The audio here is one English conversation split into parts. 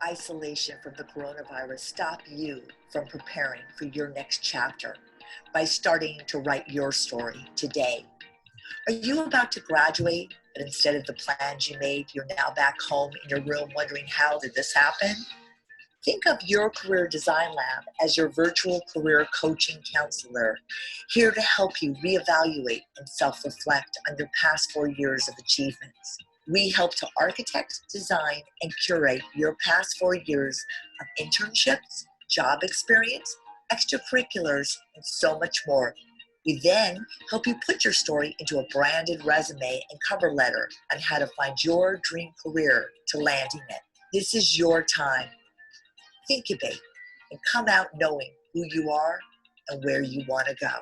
isolation from the coronavirus stop you from preparing for your next chapter by starting to write your story today? Are you about to graduate, but instead of the plans you made, you're now back home in your room wondering, how did this happen? Think of Your Career Design Lab as your virtual career coaching counselor, here to help you reevaluate and self-reflect on your past 4 years of achievements. We help to architect, design, and curate your past 4 years of internships, job experience, extracurriculars, and so much more. We then help you put your story into a branded resume and cover letter on how to find your dream career to landing it. This is your time. Incubate and come out knowing who you are and where you want to go.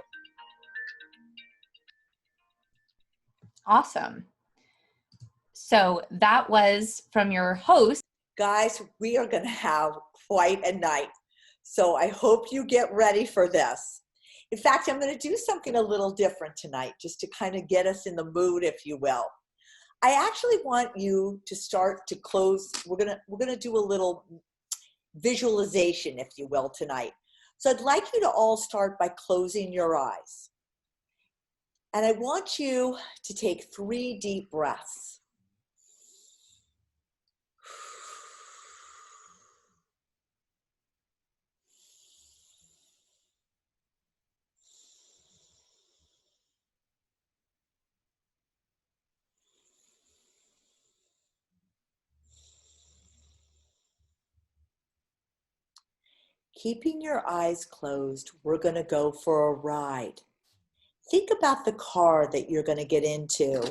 Awesome. So that was from your host. Guys, we are going to have quite a night. So I hope you get ready for this. In fact, I'm going to do something a little different tonight, just to kind of get us in the mood, if you will. I actually want you to start to close. We're going to do a little visualization, if you will, tonight. So I'd like you to all start by closing your eyes. And I want you to take 3 deep breaths. Keeping your eyes closed, we're going to go for a ride. Think about the car that you're going to get into.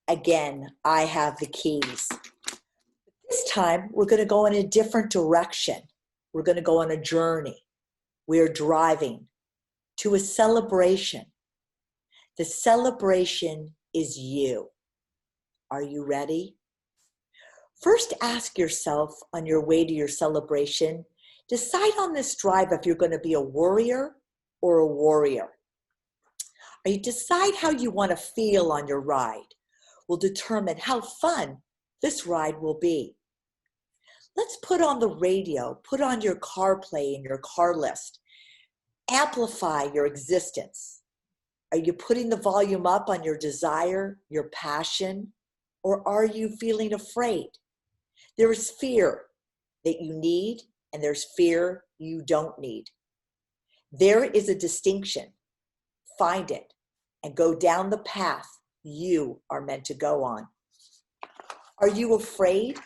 Again, I have the keys. This time, we're going to go in a different direction. We're going to go on a journey. We're driving to a celebration. The celebration is you. Are you ready? First, ask yourself on your way to your celebration, decide on this drive if you're going to be a worrier or a warrior. Or you decide how you want to feel on your ride will determine how fun this ride will be. Let's put on the radio, put on your CarPlay and your car list. Amplify your existence. Are you putting the volume up on your desire, your passion, or are you feeling afraid? There is fear that you need, and there's fear you don't need. There is a distinction. Find it and go down the path you are meant to go on. Are you afraid?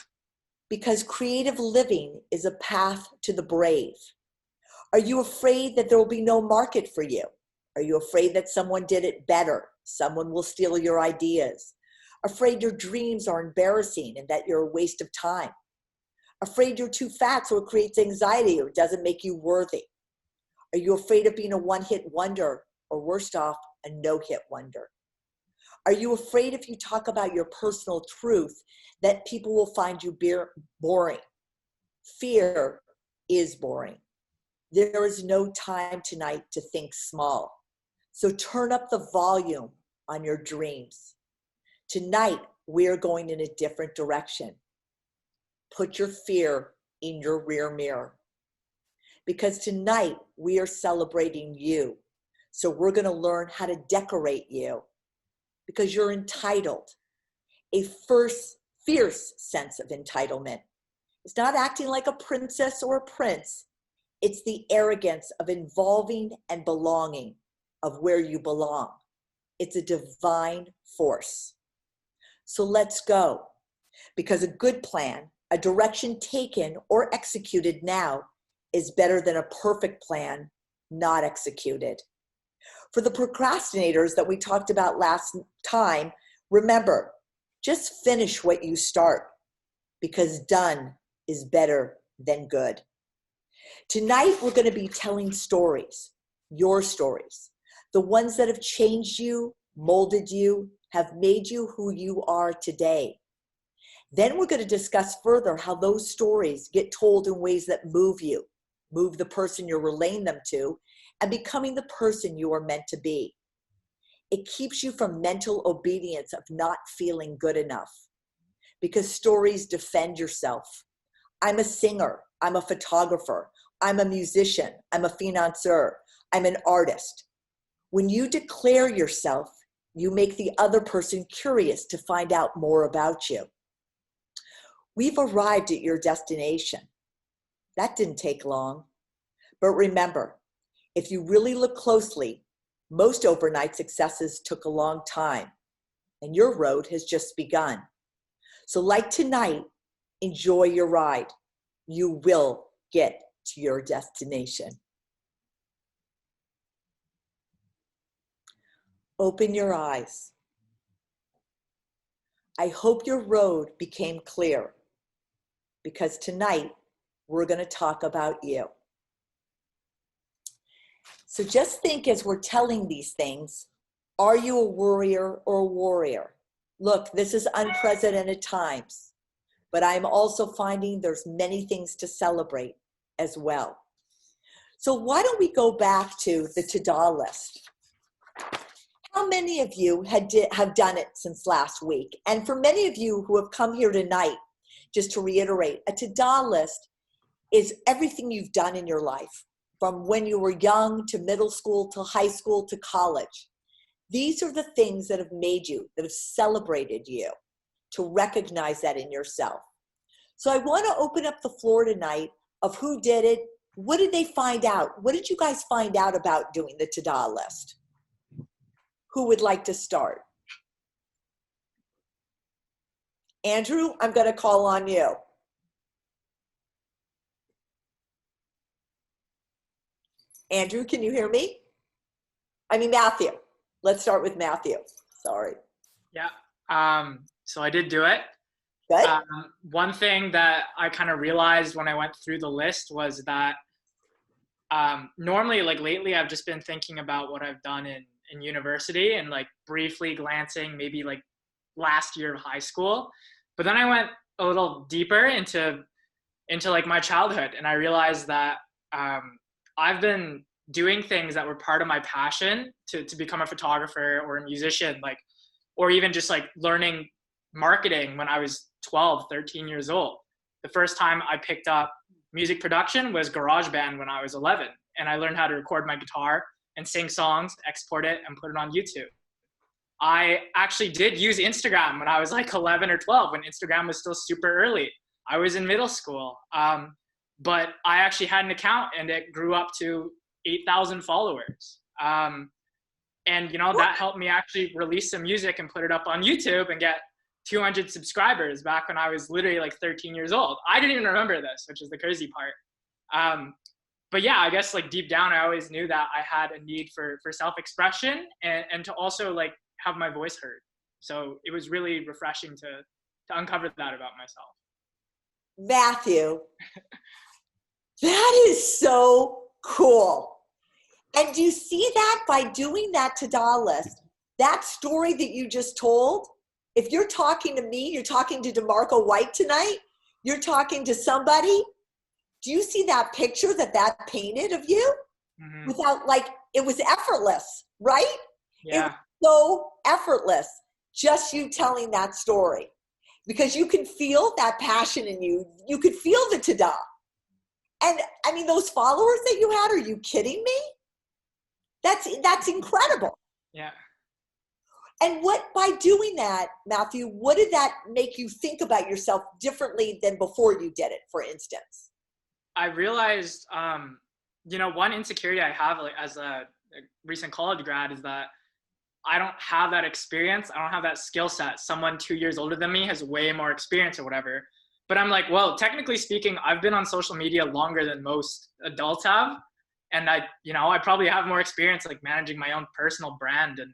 Because creative living is a path to the brave. Are you afraid that there will be no market for you? Are you afraid that someone did it better? Someone will steal your ideas? Afraid your dreams are embarrassing and that you're a waste of time? Afraid you're too fat so it creates anxiety or doesn't make you worthy? Are you afraid of being a one-hit wonder, or worst off, a no-hit wonder? Are you afraid if you talk about your personal truth that people will find you boring? Fear is boring. There is no time tonight to think small. So turn up the volume on your dreams. Tonight, we're going in a different direction. Put your fear in your rear mirror. Because tonight, we are celebrating you. So we're going to learn how to decorate you. Because you're entitled. A fierce sense of entitlement. It's not acting like a princess or a prince. It's the arrogance of involving and belonging, of where you belong. It's a divine force. So let's go. Because a good plan, a direction taken or executed now, is better than a perfect plan not executed. For the procrastinators that we talked about last time, remember, just finish what you start, because done is better than good. Tonight, we're going to be telling stories, your stories, the ones that have changed you, molded you, have made you who you are today. Then we're going to discuss further how those stories get told in ways that move you, move the person you're relaying them to, and becoming the person you are meant to be. It keeps you from mental obedience of not feeling good enough, because stories defend yourself. I'm a singer. I'm a photographer. I'm a musician. I'm a financier. I'm an artist. When you declare yourself, you make the other person curious to find out more about you. We've arrived at your destination. That didn't take long. But remember, if you really look closely, most overnight successes took a long time, and your road has just begun. So like tonight, enjoy your ride. You will get to your destination. Open your eyes. I hope your road became clear, because tonight we're going to talk about you. So just think, as we're telling these things, are you a worrier or a warrior? Look, this is unprecedented times, but I'm also finding there's many things to celebrate as well. So why don't we go back to the to-do list? How many of you have done it since last week? And for many of you who have come here tonight, just to reiterate, a to-do list is everything you've done in your life, from when you were young to middle school to high school to college. These are the things that have made you, that have celebrated you, to recognize that in yourself. So I want to open up the floor tonight of who did it. What did they find out? What did you guys find out about doing the to-do list? Who would like to start? Andrew, I'm going to call on you. Andrew, can you hear me? I mean, Matthew. Let's start with Matthew. Sorry. Yeah. So I did do it. Good. One thing that I kind of realized when I went through the list was that normally, like lately, I've just been thinking about what I've done in university and like briefly glancing maybe like last year of high school. But then I went a little deeper into like my childhood, and I realized that I've been doing things that were part of my passion to become a photographer or a musician, like, or even just like learning marketing when I was 12, 13 years old. The first time I picked up music production was GarageBand when I was 11. And I learned how to record my guitar and sing songs, export it, and put it on YouTube. I actually did use Instagram when I was like 11 or 12, when Instagram was still super early. I was in middle school. But I actually had an account, and it grew up to 8,000 followers. And, you know, that helped me actually release some music and put it up on YouTube and get 200 subscribers back when I was literally like 13 years old. I didn't even remember this, which is the crazy part. But yeah, I guess like deep down, I always knew that I had a need for self-expression and to also like have my voice heard. So it was really refreshing to uncover that about myself. Matthew, that is so cool. And do you see that by doing that to-do list, that story that you just told, if you're talking to me, you're talking to DeMarco White tonight, you're talking to somebody, do you see that picture that painted of you? Mm-hmm. Without, like, it was effortless, right? Yeah. It was so effortless, just you telling that story. Because you can feel that passion in you. You could feel the to-do. And I mean, those followers that you had, are you kidding me? That's incredible. Yeah. And what, by doing that, Matthew, what did that make you think about yourself differently than before you did it, for instance? I realized, you know, one insecurity I have like, as a recent college grad is that I don't have that experience. I don't have that skill set. Someone 2 years older than me has way more experience or whatever. But I'm like, well, technically speaking, I've been on social media longer than most adults have. And I probably have more experience like managing my own personal brand. And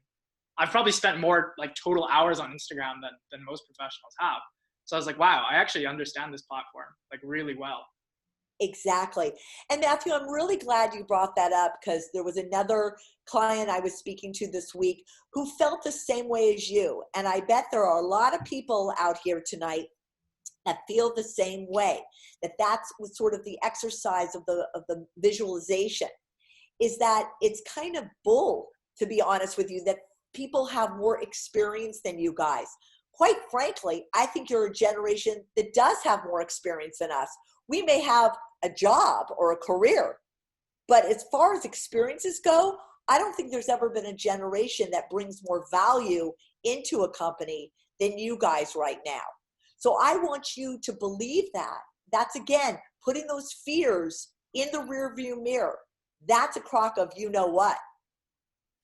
I've probably spent more like total hours on Instagram than most professionals have. So I was like, wow, I actually understand this platform like really well. Exactly. And Matthew, I'm really glad you brought that up, because there was another client I was speaking to this week who felt the same way as you. And I bet there are a lot of people out here tonight that feel the same way, that's sort of the exercise of the visualization, is that it's kind of bull, to be honest with you, that people have more experience than you guys. Quite frankly, I think you're a generation that does have more experience than us. We may have a job or a career, but as far as experiences go, I don't think there's ever been a generation that brings more value into a company than you guys right now. So I want you to believe that. That's, again, putting those fears in the rearview mirror. That's a crock of you know what.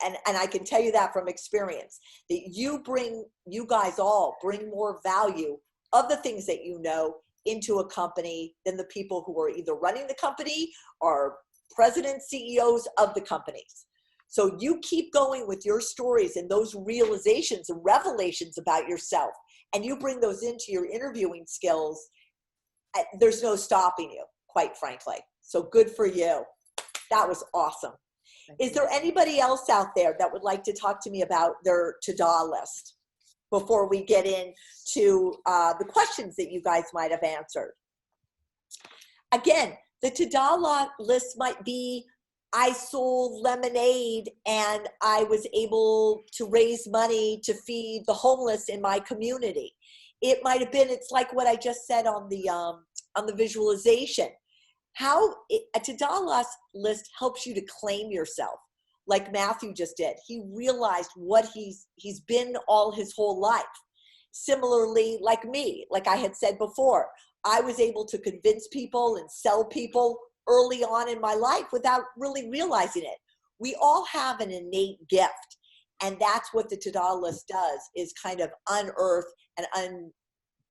And I can tell you that from experience, that you guys all bring more value of the things that you know into a company than the people who are either running the company or presidents, CEOs of the companies. So you keep going with your stories and those realizations and revelations about yourself, and you bring those into your interviewing skills. There's no stopping you, quite frankly. So good for you. That was awesome. Is there anybody else out there that would like to talk to me about their to-do list before we get into the questions that you guys might have answered? Again, the to-do list might be, I sold lemonade and I was able to raise money to feed the homeless in my community. It might have been, it's like what I just said on the visualization. How a to-do list helps you to claim yourself, like Matthew just did. He realized what he's been all his whole life. Similarly, like me, like I had said before, I was able to convince people and sell people early on in my life without really realizing it. We all have an innate gift, and that's what the to-do list does, is kind of unearth and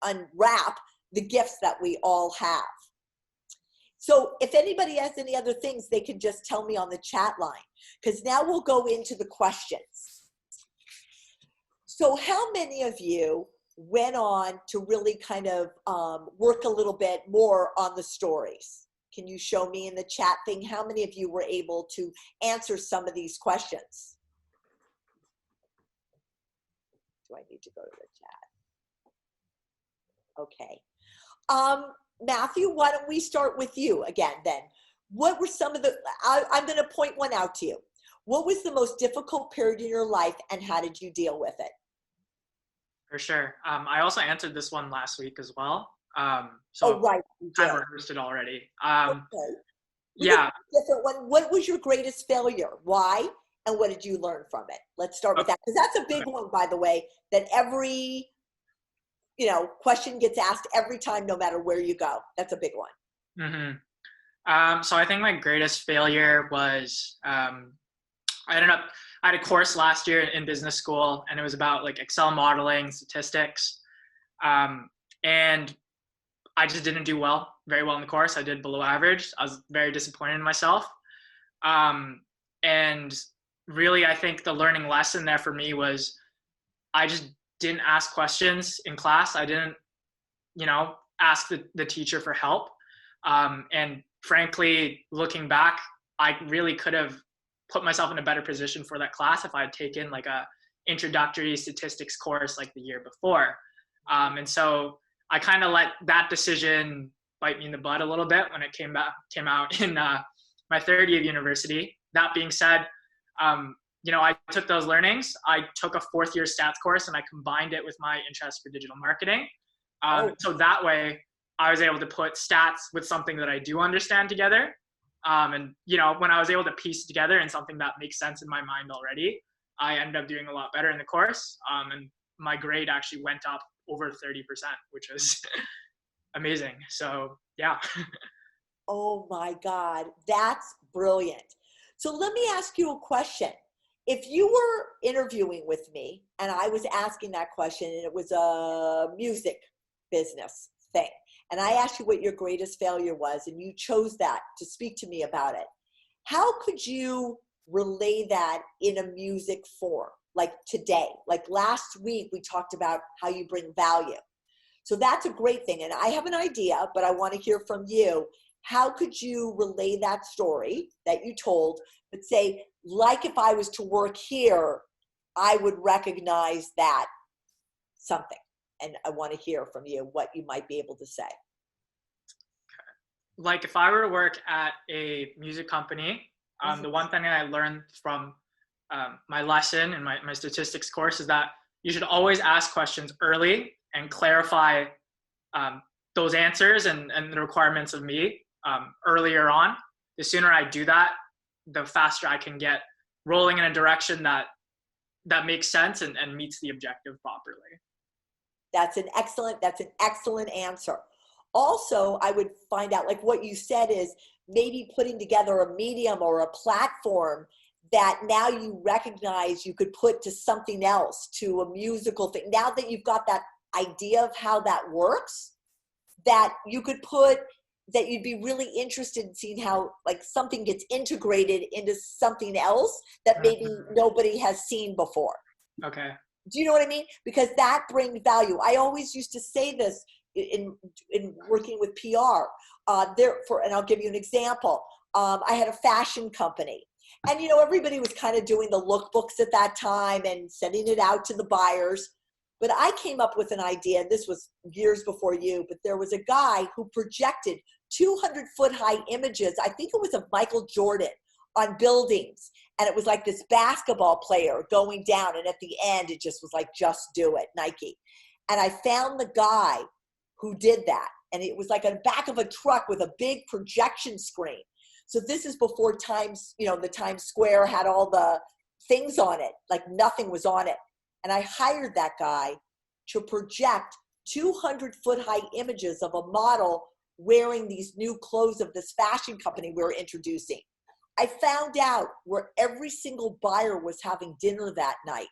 unwrap the gifts that we all have. So if anybody has any other things, they can just tell me on the chat line, because now we'll go into the questions. So how many of you went on to really kind of work a little bit more on the stories? Can you show me in the chat thing how many of you were able to answer some of these questions? Do I need to go to the chat? Okay. Matthew, why don't we start with you again then? What were some of the, I'm going to point one out to you. What was the most difficult period in your life and how did you deal with it? For sure. I also answered this one last week as well. So oh, right. kind of rehearsed it already. Okay. Yeah. Different one. What was your greatest failure? Why? And what did you learn from it? Let's start with that, because that's a big one, by the way, that every question gets asked every time, no matter where you go. That's a big one. Mm-hmm. So I think my greatest failure was, I had a course last year in business school, and it was about like Excel modeling, statistics. And I just didn't do very well in the course. I did below average. I was very disappointed in myself. And really, I think the learning lesson there for me was I just didn't ask questions in class. I didn't, ask the teacher for help. And frankly, looking back, I really could have put myself in a better position for that class if I had taken like a introductory statistics course like the year before. And so I kind of let that decision bite me in the butt a little bit when it came out in my third year of university. That being said, I took those learnings. I took a fourth year stats course and I combined it with my interest for digital marketing. So that way I was able to put stats with something that I do understand together. And when I was able to piece it together in something that makes sense in my mind already, I ended up doing a lot better in the course. And my grade actually went up over 30%, which was amazing. So yeah. Oh my God, that's brilliant. So let me ask you a question. If you were interviewing with me and I was asking that question and it was a music business thing, and I asked you what your greatest failure was and you chose that to speak to me about it, how could you relay that in a music form? Like today, like last week, we talked about how you bring value. So that's a great thing. And I have an idea, but I want to hear from you. How could you relay that story that you told, but say, like if I was to work here, I would recognize that something. And I want to hear from you what you might be able to say. Like if I were to work at a music company, the one thing I learned from my lesson in my statistics course is that you should always ask questions early and clarify those answers and the requirements of me earlier on. The sooner I do that, the faster I can get rolling in a direction that makes sense and meets the objective properly. That's an excellent answer. Also, I would find out, like what you said is maybe putting together a medium or a platform that now you recognize you could put to something else, to a musical thing. Now that you've got that idea of how that works, that you could put, that you'd be really interested in seeing how like something gets integrated into something else that maybe nobody has seen before. Okay. Do you know what I mean? Because that brings value. I always used to say this in working with PR. And I'll give you an example. I had a fashion company, and you know, everybody was kind of doing the lookbooks at that time and sending it out to the buyers. But I came up with an idea, and this was years before you, but there was a guy who projected 200-foot-high images, I think it was of Michael Jordan, on buildings. And it was like this basketball player going down, and at the end, it just was like, just do it, Nike. And I found the guy who did that, and it was like on the back of a truck with a big projection screen. So this is before the Times Square had all the things on it, like nothing was on it. And I hired that guy to project 200-foot-high images of a model wearing these new clothes of this fashion company we were introducing. I found out where every single buyer was having dinner that night.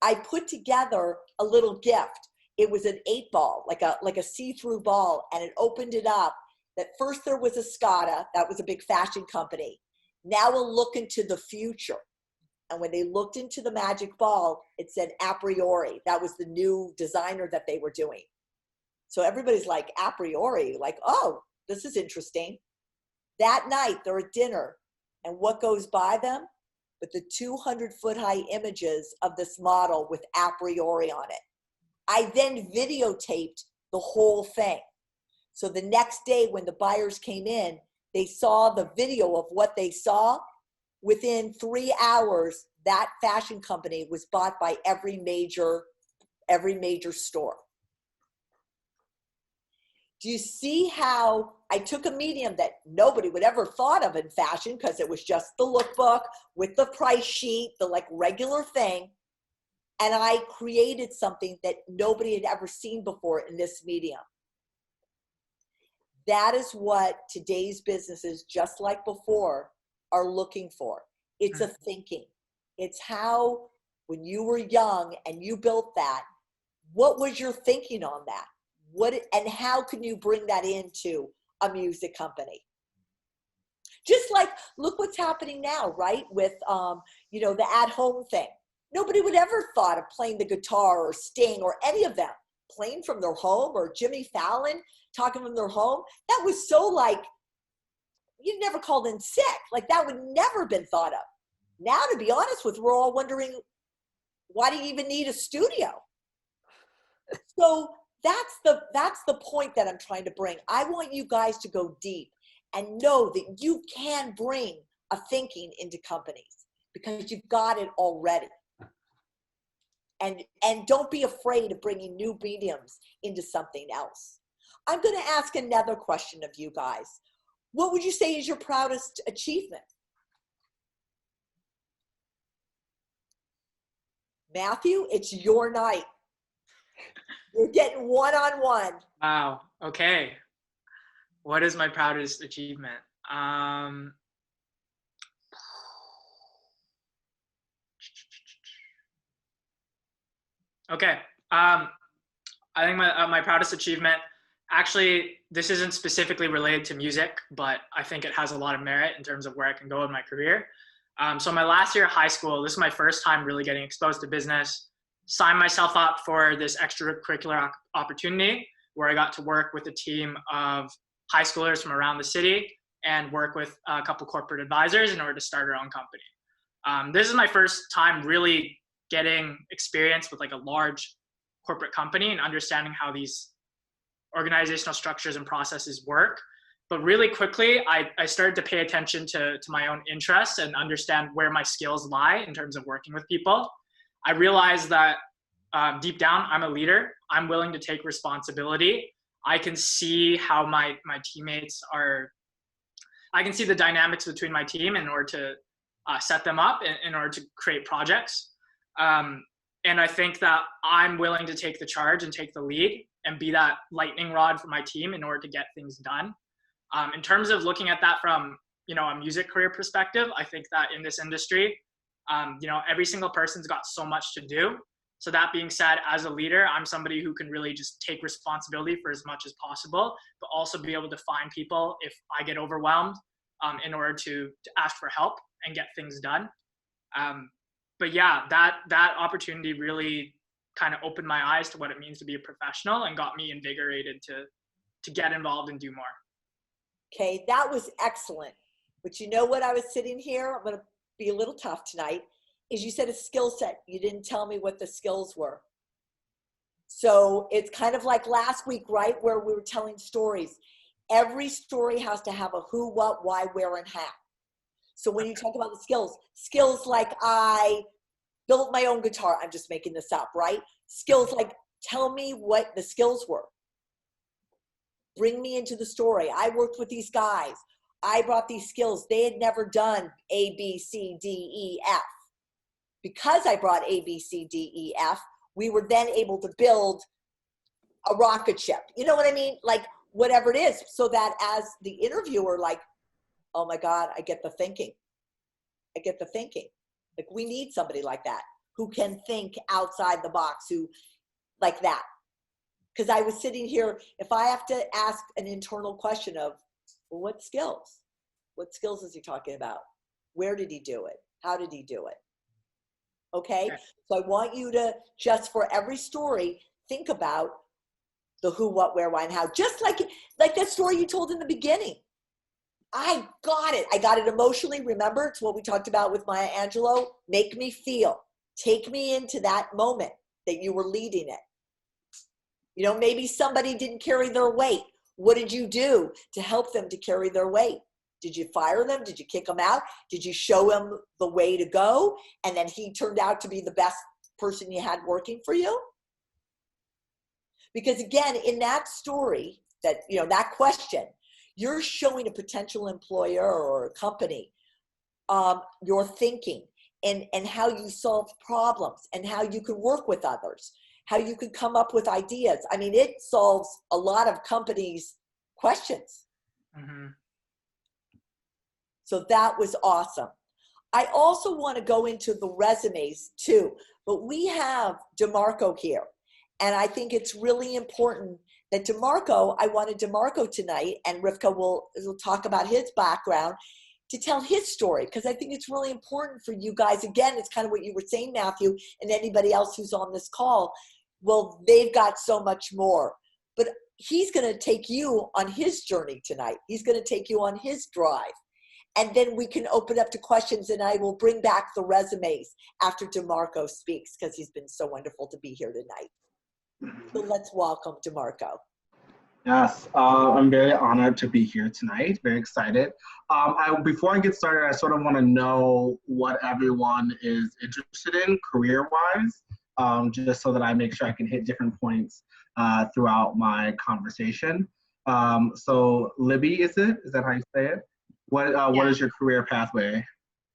I put together a little gift. It was an 8-ball, like a see-through ball, and it opened it up. That first there was a Scada, that was a big fashion company. Now we'll look into the future. And when they looked into the magic ball, it said a priori. That was the new designer that they were doing. So everybody's like, a priori, like, oh, this is interesting. That night, they're at dinner, and what goes by them? But the 200-foot-high images of this model with a priori on it. I then videotaped the whole thing. So the next day when the buyers came in, they saw the video of what they saw. Within 3 hours, that fashion company was bought by every major store. Do you see how I took a medium that nobody would ever thought of in fashion because it was just the lookbook with the price sheet, the like regular thing, and I created something that nobody had ever seen before in this medium. That is what today's businesses, just like before, are looking for. It's a thinking. It's how, when you were young and you built that, what was your thinking on that? And how can you bring that into a music company? Just like, look what's happening now, right? With, the at-home thing. Nobody would ever thought of playing the guitar or Sting or any of them playing from their home, or Jimmy Fallon talking from their home. That was so like, you never called in sick. Like that would never have been thought of. Now, to be honest with you, we're all wondering, why do you even need a studio? So that's the point that I'm trying to bring. I want you guys to go deep and know that you can bring a thinking into companies because you've got it already. And don't be afraid of bringing new mediums into something else. I'm going to ask another question of you guys. What would you say is your proudest achievement? Matthew, it's your night. You're getting one-on-one. Wow. Okay. What is my proudest achievement? Okay. I think my proudest achievement, actually, this isn't specifically related to music, but I think it has a lot of merit in terms of where I can go in my career. So my last year of high school, this is my first time really getting exposed to business. Signed myself up for this extracurricular opportunity where I got to work with a team of high schoolers from around the city and work with a couple corporate advisors in order to start our own company. This is my first time really getting experience with like a large corporate company and understanding how these organizational structures and processes work. But really quickly, I started to pay attention to my own interests and understand where my skills lie in terms of working with people. I realized that deep down, I'm a leader. I'm willing to take responsibility. I can see how my teammates are, I can see the dynamics between my team in order to set them up in order to create projects. And I think that I'm willing to take the charge and take the lead and be that lightning rod for my team in order to get things done. In terms of looking at that from, a music career perspective, I think that in this industry, every single person's got so much to do. So that being said, as a leader, I'm somebody who can really just take responsibility for as much as possible, but also be able to find people if I get overwhelmed in order to ask for help and get things done. But yeah, that opportunity really kind of opened my eyes to what it means to be a professional and got me invigorated to get involved and do more. Okay, that was excellent. But you know what, I was sitting here, I'm going to be a little tough tonight, is you said a skill set. You didn't tell me what the skills were. So it's kind of like last week, right, where we were telling stories. Every story has to have a who, what, why, where, and how. So when you talk about the skills like I built my own guitar, I'm just making this up, right? Skills like tell me what the skills were. Bring me into the story. I worked with these guys. I brought these skills. They had never done A, B, C, D, E, F. Because I brought A, B, C, D, E, F, we were then able to build a rocket ship. You know what I mean? Like whatever it is, so that as the interviewer, like, oh my God, I get the thinking. I get the thinking. Like we need somebody like that who can think outside the box, who like that. Because I was sitting here, if I have to ask an internal question of, well, what skills? What skills is he talking about? Where did he do it? How did he do it? Okay? So I want you to, just for every story, think about the who, what, where, why, and how. Just like that story you told in the beginning. I got it. I got it emotionally. Remember, it's what we talked about with Maya Angelou. Make me feel. Take me into that moment that you were leading it. Maybe somebody didn't carry their weight. What did you do to help them to carry their weight? Did you fire them? Did you kick them out? Did you show him the way to go? And then he turned out to be the best person you had working for you? Because again, in that story, that question, you're showing a potential employer or a company your thinking and how you solve problems and how you can work with others, how you can come up with ideas. I mean, it solves a lot of companies' questions. Mm-hmm. So that was awesome. I also want to go into the resumes too, but we have DeMarco here. And I think it's really important that DeMarco, I wanted DeMarco tonight, and Rivka will talk about his background, to tell his story, because I think it's really important for you guys. Again, it's kind of what you were saying, Matthew, and anybody else who's on this call. Well, they've got so much more. But he's going to take you on his journey tonight. He's going to take you on his drive. And then we can open up to questions, and I will bring back the resumes after DeMarco speaks, because he's been so wonderful to be here tonight. So let's welcome DeMarco. Yes, I'm very honored to be here tonight, very excited. Before I get started, I sort of want to know what everyone is interested in career-wise, just so that I make sure I can hit different points throughout my conversation. So Libby, is that how you say it? What is your career pathway?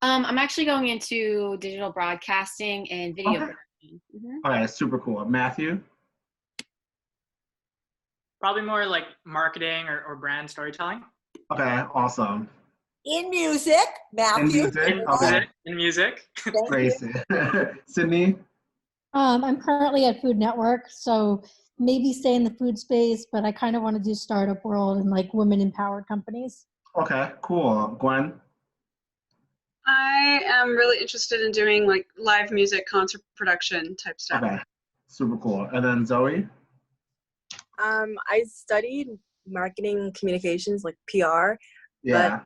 I'm actually going into digital broadcasting and video production. Mm-hmm. All right, super cool. Matthew? Probably more like marketing or brand storytelling. Okay, awesome. In music, Matthew. In music, okay. In music. Gracie. Sydney? I'm currently at Food Network, so maybe stay in the food space, but I kind of want to do startup world and like women-empowered companies. Okay, cool. Gwen? I am really interested in doing like live music, concert production type stuff. Okay, super cool. And then Zoe? I studied marketing communications, like PR. Yeah. But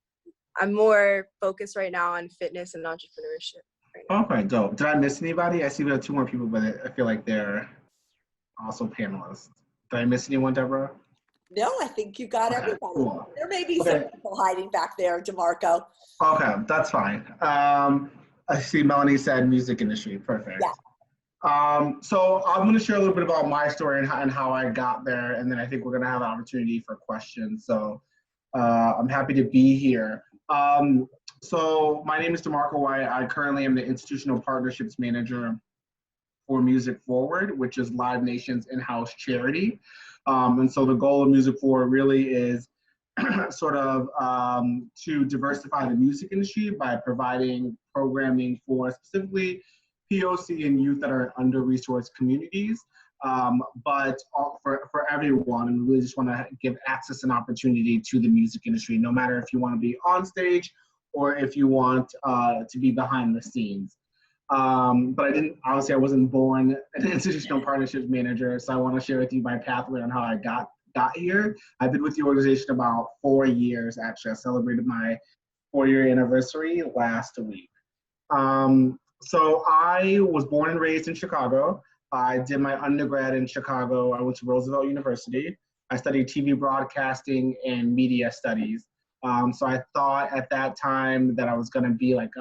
I'm more focused right now on fitness and entrepreneurship. Right now. Okay, dope. Did I miss anybody? I see we have 2 more people, but I feel like they're also panelists. Did I miss anyone, Deborah? No, I think you got everybody. Cool. There may be some people hiding back there, DeMarco. Okay, that's fine. I see Melanie said music industry. Perfect. Yeah. So I'm going to share a little bit about my story and how I got there, and then I think we're going to have an opportunity for questions. So I'm happy to be here. So my name is DeMarco. I currently am the Institutional Partnerships Manager for Music Forward, which is Live Nation's in-house charity. And so the goal of Music Forward really is sort of to diversify the music industry by providing programming for specifically POC and youth that are in under-resourced communities, but for everyone, and we really just want to give access and opportunity to the music industry, no matter if you want to be on stage or if you want to be behind the scenes. But I wasn't born an institutional partnerships manager, so I want to share with you my pathway on how I got here. I've been with the organization about 4 years, actually. I celebrated my 4-year anniversary last week. So I was born and raised in Chicago. I did my undergrad in Chicago. I went to Roosevelt University. I studied TV broadcasting and media studies. So I thought at that time that I was going to be like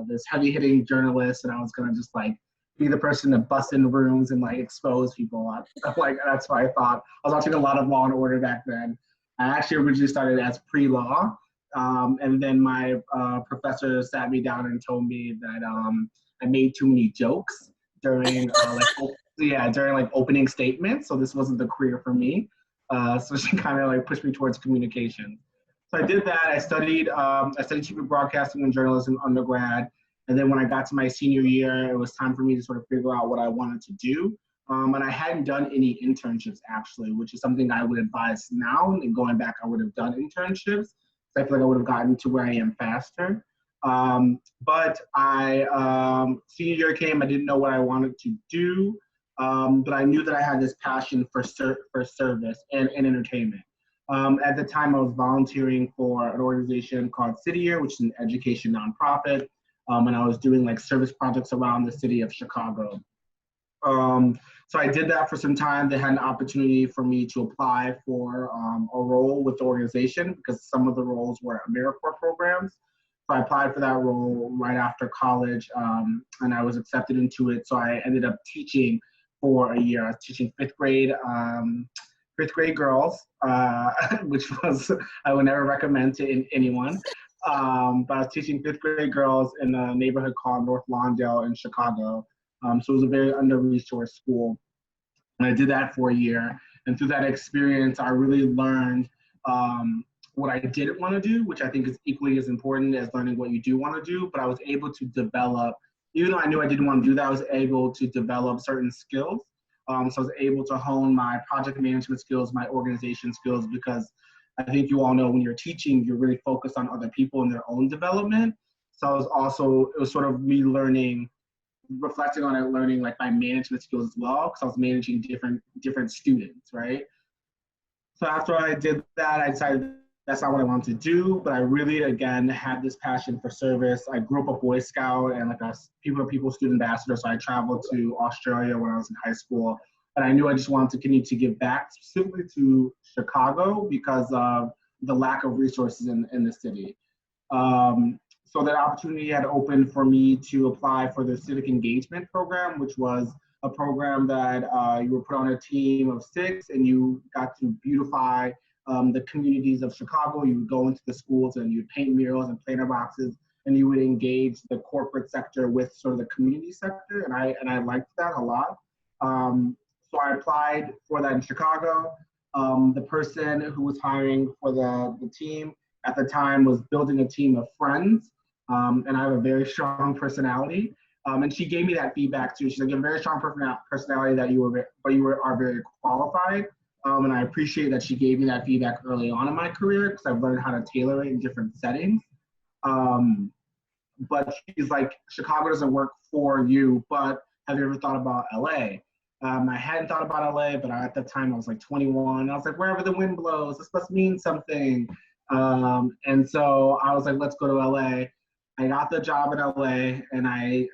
this heavy-hitting journalist, and I was going to just like be the person to bust in rooms and like expose people. Like that's what I thought. I was watching a lot of Law and Order back then. I actually originally started as pre-law, and then my professor sat me down and told me that I made too many jokes during during like opening statements. So this wasn't the career for me. So she kind of like pushed me towards communication. So I did that. I studied TV broadcasting and journalism undergrad. And then when I got to my senior year, it was time for me to sort of figure out what I wanted to do. And I hadn't done any internships actually, which is something I would advise now. And going back, I would have done internships. So I feel like I would have gotten to where I am faster. But senior year came, I didn't know what I wanted to do. But I knew that I had this passion for service and entertainment. At the time, I was volunteering for an organization called City Year, which is an education nonprofit. And I was doing like service projects around the city of Chicago. So I did that for some time. They had an opportunity for me to apply for a role with the organization because some of the roles were AmeriCorps programs. So I applied for that role right after college, and I was accepted into it. So I ended up teaching for a year. I was teaching fifth grade girls, which was I would never recommend to anyone. But I was teaching fifth grade girls in a neighborhood called North Lawndale in Chicago. So it was a very under-resourced school. And I did that for a year. And through that experience, I really learned what I didn't want to do, which I think is equally as important as learning what you do want to do. But I was able to develop, even though I knew I didn't want to do that, I was able to develop certain skills. So I was able to hone my project management skills, my organization skills, because I think you all know when you're teaching, you're really focused on other people and their own development. So it was sort of me reflecting on it, learning like my management skills as well, because I was managing different students, right? So after I did that, I decided that's not what I wanted to do, but I really, again, had this passion for service. I grew up a Boy Scout and like a people student ambassador, so I traveled to Australia when I was in high school. And I knew I just wanted to continue to give back specifically to Chicago because of the lack of resources in the city. So that opportunity had opened for me to apply for the Civic Engagement Program, which was a program that you were put on a team of 6 and you got to beautify the communities of Chicago. You would go into the schools and you'd paint murals and planter boxes, and you would engage the corporate sector with sort of the community sector. And I liked that a lot. So I applied for that in Chicago. The person who was hiring for the team at the time was building a team of friends. And I have a very strong personality. And she gave me that feedback too. She's like, you have a very strong personality that you are very qualified. And I appreciate that she gave me that feedback early on in my career because I've learned how to tailor it in different settings. But she's like, Chicago doesn't work for you, but have you ever thought about LA? I hadn't thought about LA, but at the time I was like 21. I was like, wherever the wind blows, this must mean something. And so I was like, let's go to LA. I got the job in LA and I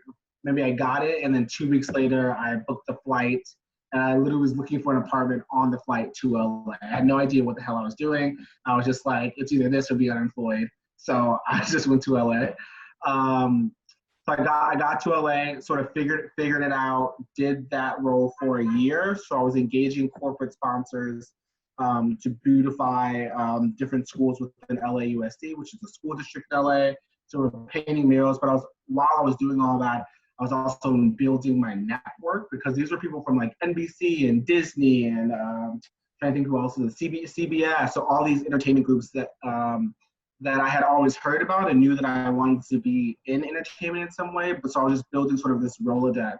got it. And then 2 weeks later, I booked the flight. And I literally was looking for an apartment on the flight to LA. I had no idea what the hell I was doing. I was just like, it's either this or be unemployed. So I just went to LA. So I got to LA, sort of figured it out, did that role for a year. So I was engaging corporate sponsors to beautify different schools within LAUSD, which is the school district in LA. So we're painting murals, but while I was doing all that, I was also building my network, because these were people from like NBC and Disney and trying to think who else is CBS. So all these entertainment groups that that I had always heard about and knew that I wanted to be in entertainment in some way. But so I was just building sort of this Rolodex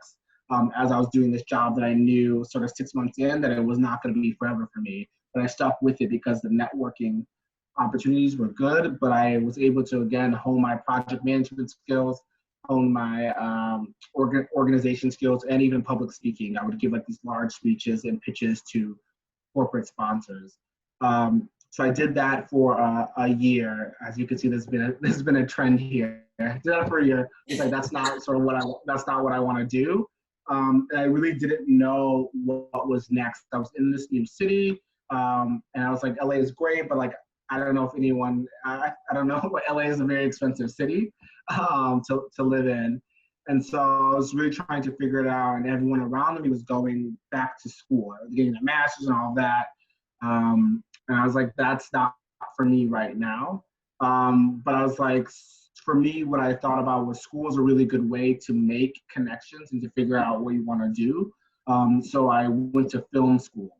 as I was doing this job that I knew sort of 6 months in that it was not going to be forever for me. But I stuck with it because the networking opportunities were good, but I was able to, again, hone my project management skills, hone my organization skills, and even public speaking. I would give like these large speeches and pitches to corporate sponsors. So I did that for a year. As you can see, there's been a trend here. I did that for a year. It's like that's not what I want to do. And I really didn't know what was next. I was in this new city, and I was like, LA is great, but like I don't know if anyone. I don't know. LA is a very expensive city to live in, and so I was really trying to figure it out. And everyone around me was going back to school, getting their masters and all of that. And I was like, that's not for me right now. But I was like, for me, what I thought about was school is a really good way to make connections and to figure out what you want to do. So I went to film school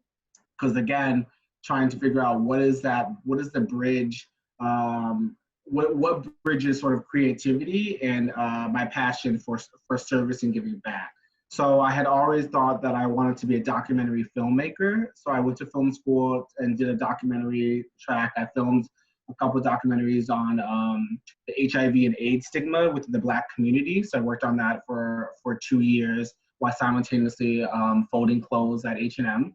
because, again, trying to figure out what is the bridge, what bridges sort of creativity and my passion for service and giving back. So I had always thought that I wanted to be a documentary filmmaker. So I went to film school and did a documentary track. I filmed a couple of documentaries on the HIV and AIDS stigma within the Black community. So I worked on that for 2 years while simultaneously folding clothes at H&M,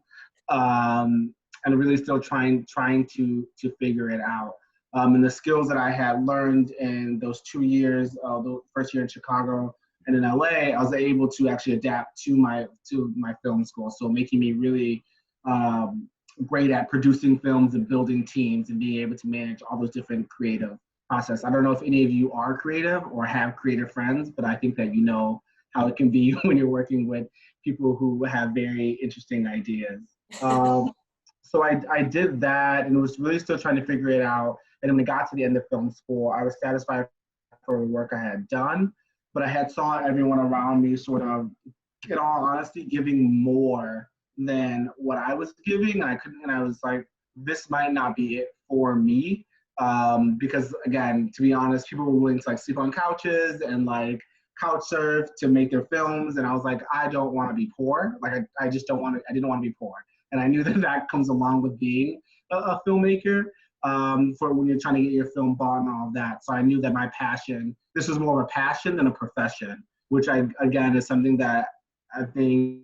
and really still trying to figure it out. And the skills that I had learned in those 2 years, the first year in Chicago, and in LA, I was able to actually adapt to my film school. So making me really great at producing films and building teams and being able to manage all those different creative processes. I don't know if any of you are creative or have creative friends, but I think that you know how it can be when you're working with people who have very interesting ideas. So I did that and was really still trying to figure it out. And when I got to the end of film school, I was satisfied for the work I had done. But I had saw everyone around me sort of, in all honesty, giving more than what I was giving. And I was like, this might not be it for me. Because again, to be honest, people were willing to like sleep on couches and like couch surf to make their films. And I was like, I don't want to be poor. Like I didn't want to be poor. And I knew that comes along with being a filmmaker. For when you're trying to get your film bought and all of that. So I knew that my passion, this was more of a passion than a profession, which again is something that I think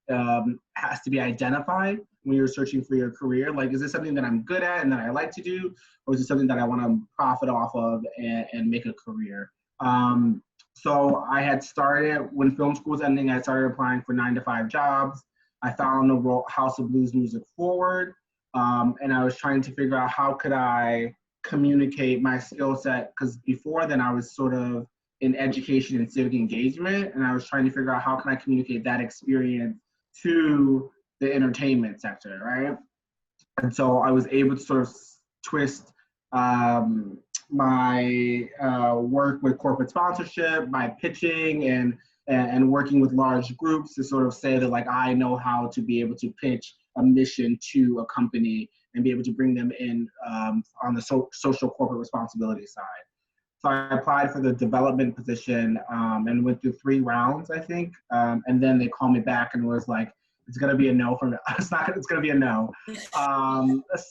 has to be identified when you're searching for your career. Like, is this something that I'm good at and that I like to do? Or is it something that I want to profit off of and make a career? So I had started, when film school was ending, I started applying for 9-to-5 jobs. I found the House of Blues Music Forward. And I was trying to figure out how could I communicate my skill set, because before then I was sort of in education and civic engagement, and I was trying to figure out how can I communicate that experience to the entertainment sector, right? And so I was able to sort of twist my work with corporate sponsorship, my pitching and working with large groups to sort of say that like I know how to be able to pitch a mission to a company and be able to bring them in on the social corporate responsibility side. So I applied for the development position and went through 3 rounds, I think. And then they called me back and was like, it's gonna be a no from it's gonna be a no.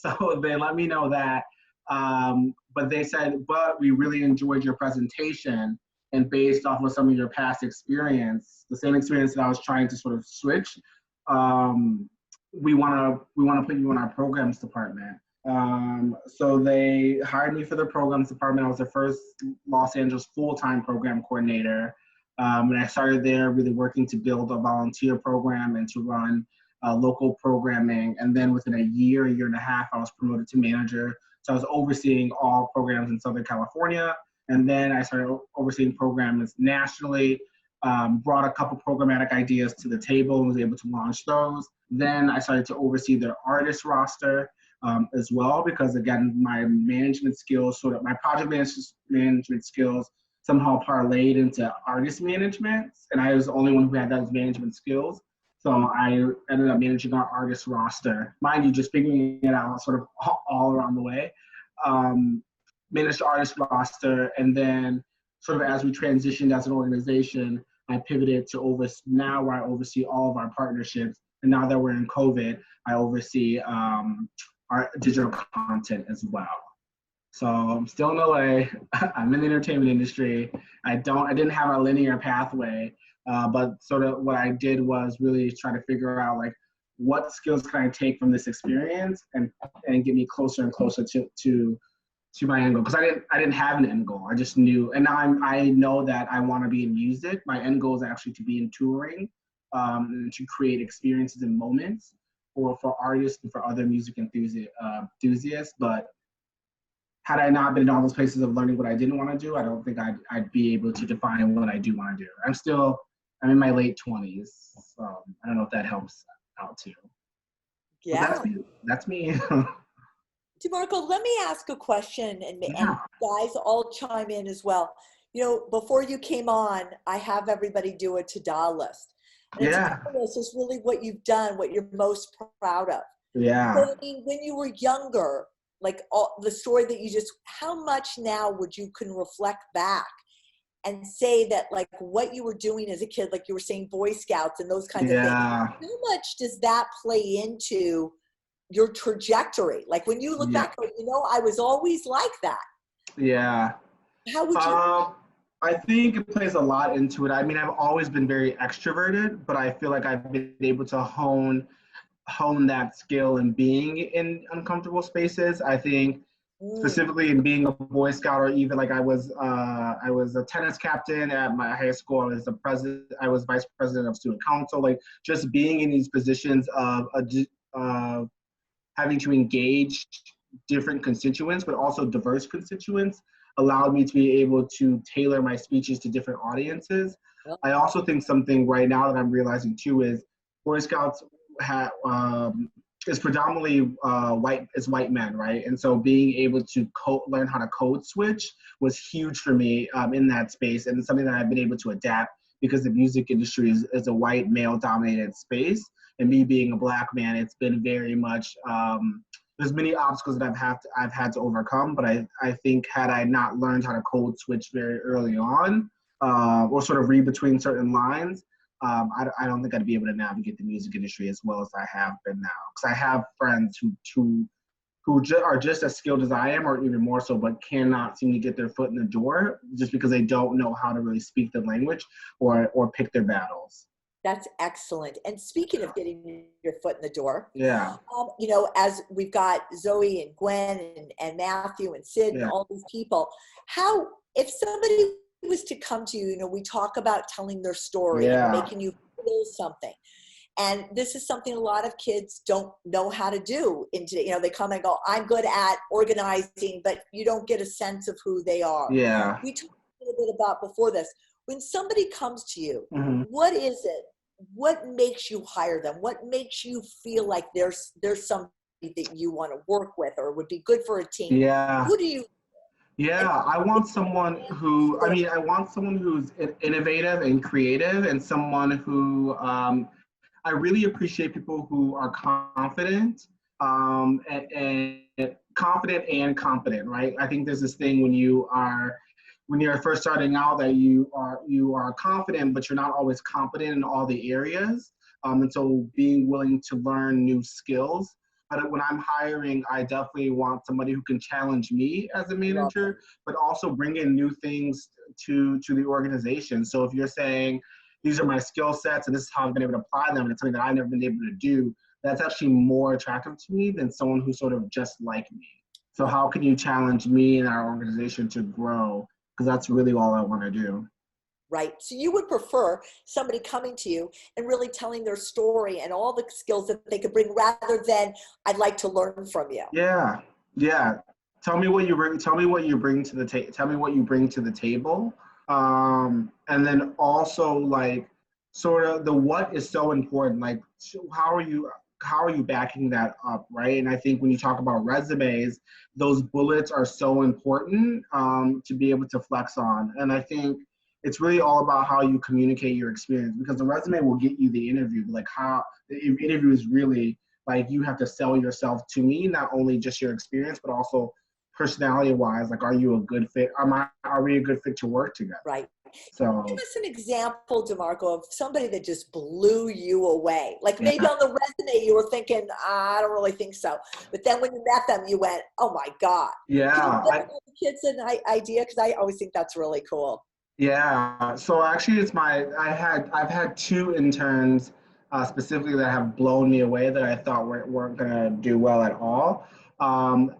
So they let me know that, but they said, but we really enjoyed your presentation, and based off of some of your past experience, the same experience that I was trying to sort of switch, we want to put you in our programs department. So they hired me for the programs department. I was the first Los Angeles full-time program coordinator. And I started there really working to build a volunteer program and to run local programming. And then within a year and a half, I was promoted to manager. So I was overseeing all programs in Southern California. And then I started overseeing programs nationally, brought a couple programmatic ideas to the table and was able to launch those. Then I started to oversee their artist roster as well, because again, my management skills, my project management skills somehow parlayed into artist management. And I was the only one who had those management skills. So I ended up managing our artist roster. Mind you, just figuring it out sort of all around the way. Managed the artist roster, and then sort of as we transitioned as an organization, I pivoted to now where I oversee all of our partnerships. And now that we're in COVID, I oversee our digital content as well. So I'm still in LA. I'm in the entertainment industry. I didn't have a linear pathway, but sort of what I did was really try to figure out like what skills can I take from this experience and get me closer and closer to my end goal. Because I didn't have an end goal. I just knew, and now I know that I want to be in music. My end goal is actually to be in touring, to create experiences and moments for artists and for other music enthusiasts. But had I not been in all those places of learning what I didn't want to do, I don't think I'd be able to define what I do want to do. I'm in my late 20s, so I don't know if that helps out too. Yeah. But that's me. DeMarco, let me ask a question, and guys all chime in as well. You know, before you came on, I have everybody do a to-do list. And a to-do list is really what you've done, what you're most proud of. Yeah. So, I mean, when you were younger, like the story that how much now would you can reflect back and say that like what you were doing as a kid, like you were saying Boy Scouts and those kinds of things, how much does that play into your trajectory? Like when you look back, I was always like that. Yeah. How would you? I think it plays a lot into it. I mean, I've always been very extroverted, but I feel like I've been able to hone that skill in being in uncomfortable spaces. I think specifically in being a Boy Scout, or even like I was a tennis captain at my high school. I was vice president of student council. Like just being in these positions of having to engage different constituents, but also diverse constituents, allowed me to be able to tailor my speeches to different audiences. I also think something right now that I'm realizing too is Boy Scouts is predominantly white men, right? And so being able to learn how to code switch was huge for me in that space, and it's something that I've been able to adapt because the music industry is a white male-dominated space. And me being a Black man, it's been very much, there's many obstacles that I've had to overcome, but I think had I not learned how to code switch very early on, or sort of read between certain lines, I don't think I'd be able to navigate the music industry as well as I have been now. Because I have friends who are just as skilled as I am, or even more so, but cannot seem to get their foot in the door just because they don't know how to really speak the language or pick their battles. That's excellent. And speaking of getting your foot in the door, as we've got Zoe and Gwen and Matthew and Sid and all these people, if somebody was to come to you, we talk about telling their story and making you feel something. And this is something a lot of kids don't know how to do. They come and go, I'm good at organizing, but you don't get a sense of who they are. Yeah. We talked a little bit about before this. When somebody comes to you, what is it? What makes you hire them? What makes you feel like there's somebody that you want to work with or would be good for a team? Yeah. Who do you? I want someone who's innovative and creative, and someone who I really appreciate people who are confident, and confident and competent, right? I think there's this thing when you're first starting out that you are confident, but you're not always competent in all the areas. And so being willing to learn new skills. But when I'm hiring, I definitely want somebody who can challenge me as a manager, but also bring in new things to the organization. So if you're saying, these are my skill sets and this is how I've been able to apply them, and it's something that I've never been able to do, that's actually more attractive to me than someone who's sort of just like me. So how can you challenge me and our organization to grow? Because that's really all I want to do. Right. So you would prefer somebody coming to you and really telling their story and all the skills that they could bring, rather than I'd like to learn from you. Yeah, Tell me what you bring. Tell me what you bring to the table. Tell me what you bring to the table. And then also like sort of the what is so important. Like how are you backing that up, right? And I think when you talk about resumes, those bullets are so important to be able to flex on. And I think it's really all about how you communicate your experience, because the resume will get you the interview. Like how the interview is really like you have to sell yourself to me, not only just your experience, but also personality wise. Like, are you a good fit? Are we a good fit to work together? Right. So give us an example, DeMarco, of somebody that just blew you away. Like yeah. maybe on the resume you were thinking, I don't really think so. But then when you met them, you went, oh my God. Yeah. Can you give the kids an idea? Because I always think that's really cool. Yeah. So actually I've had two interns specifically that have blown me away that I thought weren't gonna do well at all.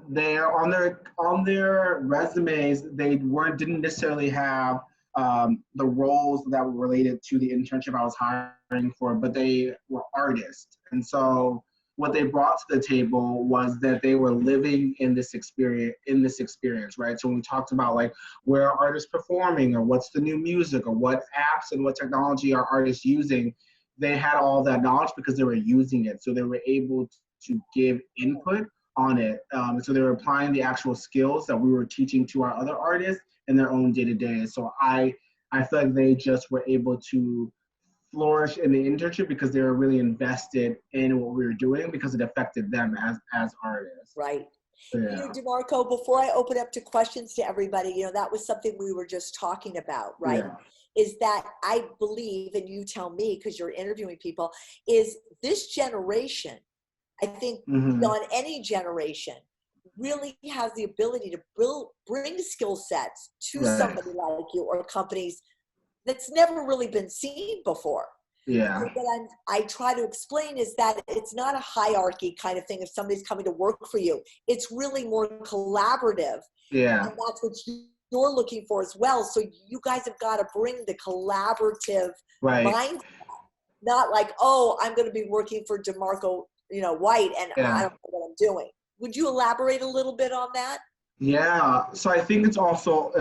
They're on their resumes, they didn't necessarily have the roles that were related to the internship I was hiring for, but they were artists. And so what they brought to the table was that they were living in this experience, right? So when we talked about like where are artists performing, or what's the new music, or what apps and what technology are artists using, they had all that knowledge because they were using it. So they were able to give input on it. So they were applying the actual skills that we were teaching to our other artists in their own day-to-day. So I feel like they just were able to flourish in the internship because they were really invested in what we were doing because it affected them as artists. Right. Yeah. You know, DeMarco, before I open up to questions to everybody, you know, that was something we were just talking about, right? Yeah. Is that I believe, and you tell me because you're interviewing people, is this generation, I think beyond any generation, really has the ability to bring skill sets to somebody like you or companies that's never really been seen before. Yeah. So what I try to explain is that it's not a hierarchy kind of thing if somebody's coming to work for you. It's really more collaborative. Yeah. And that's what you're looking for as well. So you guys have got to bring the collaborative mindset. Not like, oh, I'm going to be working for DeMarco, you know, White, and I don't know what I'm doing. Would you elaborate a little bit on that? Yeah. So I think it's also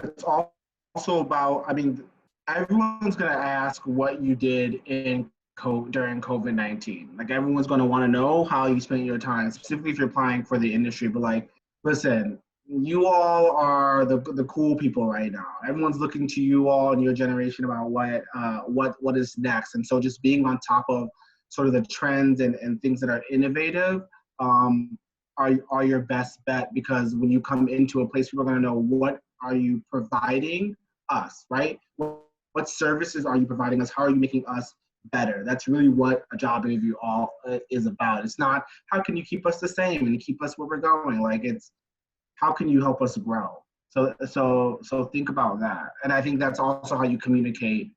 about, I mean, everyone's going to ask what you did during COVID-19. Like everyone's going to want to know how you spent your time, specifically if you're applying for the industry. But like, listen, you all are the cool people right now. Everyone's looking to you all and your generation about what is next. And so just being on top of sort of the trends and things that are innovative are your best bet, because when you come into a place, people are going to know what are you providing us, right? What services are you providing us? How are you making us better? That's really what a job interview all is about. It's not how can you keep us the same and keep us where we're going. Like it's how can you help us grow? So think about that. And I think that's also how you communicate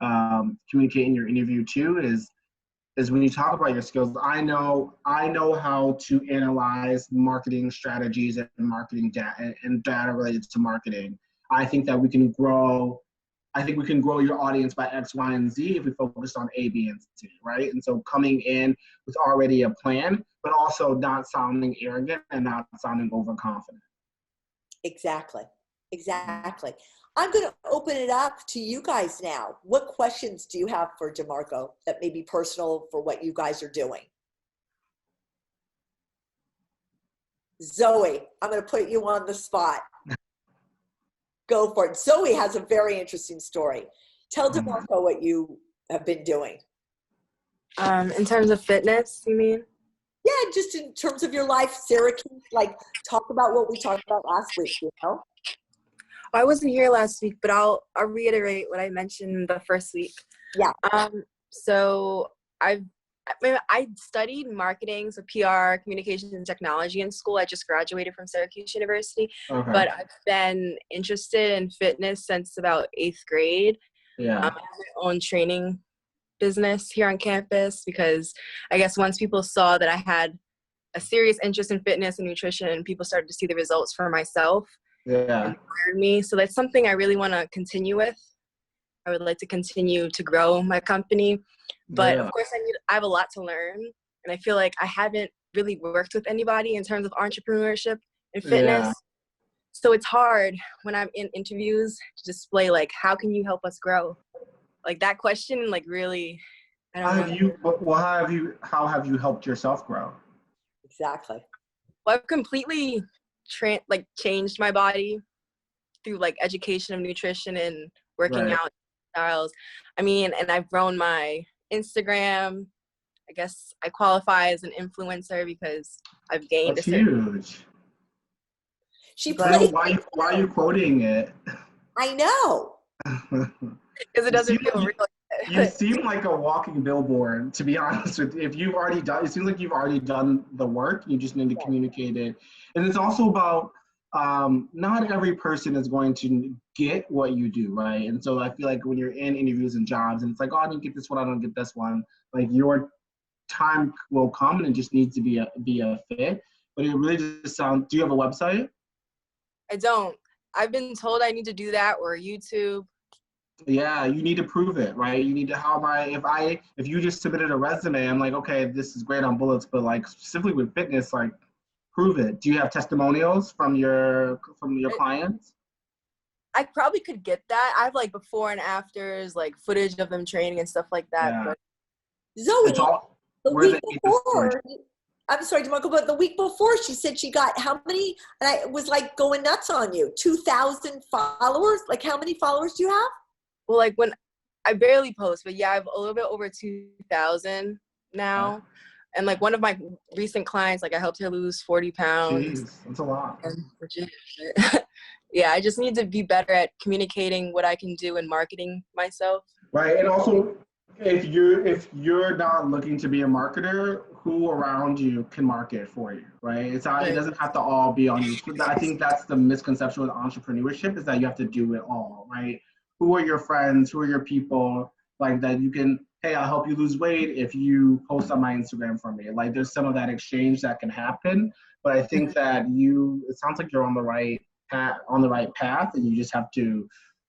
in your interview too, is when you talk about your skills. I know how to analyze marketing strategies and marketing data and data related to marketing. I think that we can grow your audience by X, Y, and Z if we focus on A, B, and C, right? And so coming in with already a plan, but also not sounding arrogant and not sounding overconfident. Exactly. I'm going to open it up to you guys now. What questions do you have for DeMarco that may be personal for what you guys are doing? Zoe, I'm going to put you on the spot. Go for it. Zoe has a very interesting story. Tell DeMarco what you have been doing. In terms of fitness, you mean? Yeah, just in terms of your life, Syracuse, like talk about what we talked about last week, you know? I wasn't here last week, but I'll reiterate what I mentioned the first week. Yeah. So I studied marketing, so PR, communications, and technology in school. I just graduated from Syracuse University, but I've been interested in fitness since about 8th grade. Yeah. I have my own training business here on campus because I guess once people saw that I had a serious interest in fitness and nutrition, and people started to see the results for myself. Yeah. Me. So that's something I really want to continue with. I would like to continue to grow my company, but of course I have a lot to learn, and I feel like I haven't really worked with anybody in terms of entrepreneurship in fitness. Yeah. So it's hard when I'm in interviews to display like, how can you help us grow? Like that question, like really, I don't know. How have you helped yourself grow? Exactly. Well, I've completely changed my body through like education of nutrition and working out styles. I mean, and I've grown my Instagram. I guess I qualify as an influencer because I've gained That's huge. She plays. Why are you quoting it? I know. Because it doesn't feel real. You seem like a walking billboard, to be honest with you. If you've already done, it seems like you've already done the work. You just need to communicate it. And it's also about, not every person is going to get what you do, right? And so I feel like when you're in interviews and jobs, and it's like, oh, I didn't get this one, I don't get this one. Like your time will come, and it just needs to be a fit. But it really just sounds. Do you have a website? I don't. I've been told I need to do that, or YouTube. Yeah, you need to prove it, right? You need to if you just submitted a resume, I'm like, okay, this is great on bullets, but like specifically with fitness, like prove it. Do you have testimonials from your clients? I probably could get that. I have like before and afters, like footage of them training and stuff like that. Yeah. But Zoe, the week before, I'm sorry, DeMarco, but the week before she said she got how many, and I was like going nuts on you, 2,000 followers? Like how many followers do you have? Well, like when I barely post, but yeah, I have a little bit over 2,000 now. Wow. And like one of my recent clients, like I helped her lose 40 pounds. Jeez, that's a lot. Yeah, I just need to be better at communicating what I can do and marketing myself. Right, and also if you're not looking to be a marketer, who around you can market for you, right? It doesn't have to all be on you. So I think that's the misconception with entrepreneurship, is that you have to do it all, right? Who are your friends? Who are your people? Like that you can, hey, I'll help you lose weight if you post on my Instagram for me. Like there's some of that exchange that can happen, but I think that it sounds like you're on the right path, and you just have to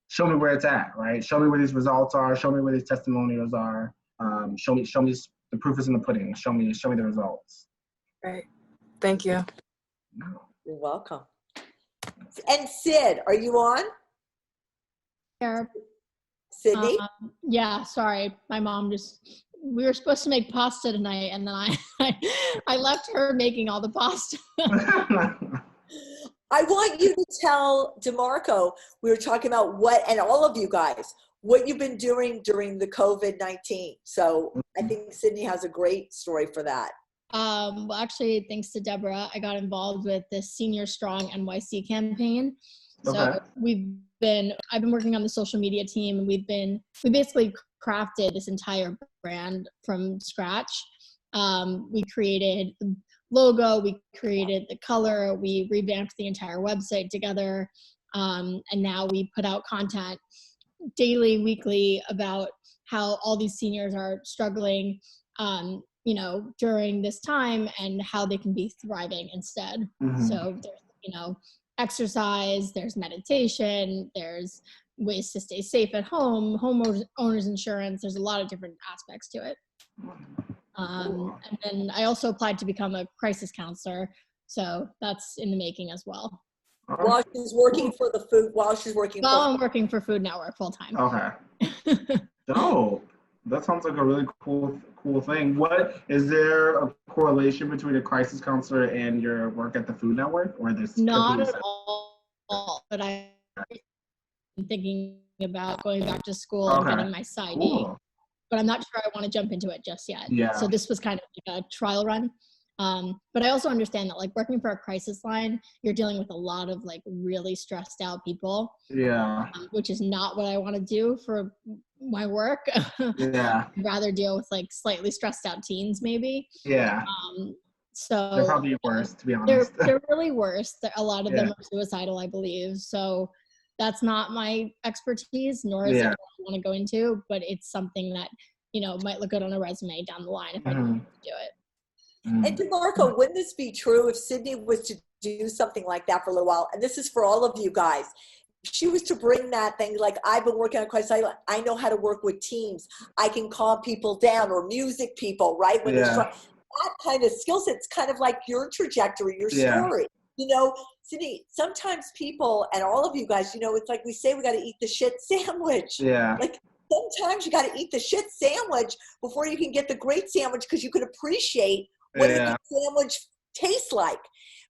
show me where it's at, right? Show me where these results are. Show me where these testimonials are. Show me the proof is in the pudding. Show me the results. Right. Thank you. You're welcome. And Sid, are you on? Sydney? Yeah, sorry. My mom we were supposed to make pasta tonight, and then I left her making all the pasta. I want you to tell DeMarco, we were talking about and all of you guys, what you've been doing during the COVID-19. So I think Sydney has a great story for that. Well, actually, thanks to Debra, I got involved with this Senior Strong NYC campaign. So I've been working on the social media team, and we basically crafted this entire brand from scratch. We created the logo, we created the color, we revamped the entire website together. And now we put out content daily, weekly about how all these seniors are struggling, during this time, and how they can be thriving instead. Mm-hmm. So there's, exercise, there's meditation, there's ways to stay safe at home, homeowners insurance. There's a lot of different aspects to it. And then I also applied to become a crisis counselor. So that's in the making as well. While she's working for the food, I'm working for Food Network full time. Okay. Oh, that sounds like a really cool thing. Is there a correlation between a crisis counselor and your work at the Food Network, or there's not at all? But I'm thinking about going back to school and getting my PsyD, but I'm not sure I want to jump into it just yet. Yeah. So this was kind of like a trial run. But I also understand that, like, working for a crisis line, you're dealing with a lot of like really stressed out people. Yeah. Which is not what I want to do for my work. Yeah. I'd rather deal with like slightly stressed out teens, maybe. Yeah. So they're probably worse, to be honest. They're really worse. A lot of them are suicidal, I believe. So that's not my expertise, nor is it what I want to go into. But it's something that might look good on a resume down the line if I don't do it. And DeMarco, wouldn't this be true if Sydney was to do something like that for a little while? And this is for all of you guys. She was to bring that thing, like, I've been working on crisis. I know how to work with teams. I can calm people down, or music people, right? When that kind of skill set, it's kind of like your trajectory, your story. Sydney, sometimes people, and all of you guys, you know, it's like we say we got to eat the shit sandwich. Yeah. Like sometimes you got to eat the shit sandwich before you can get the great sandwich, because you can appreciate what a good sandwich tastes like.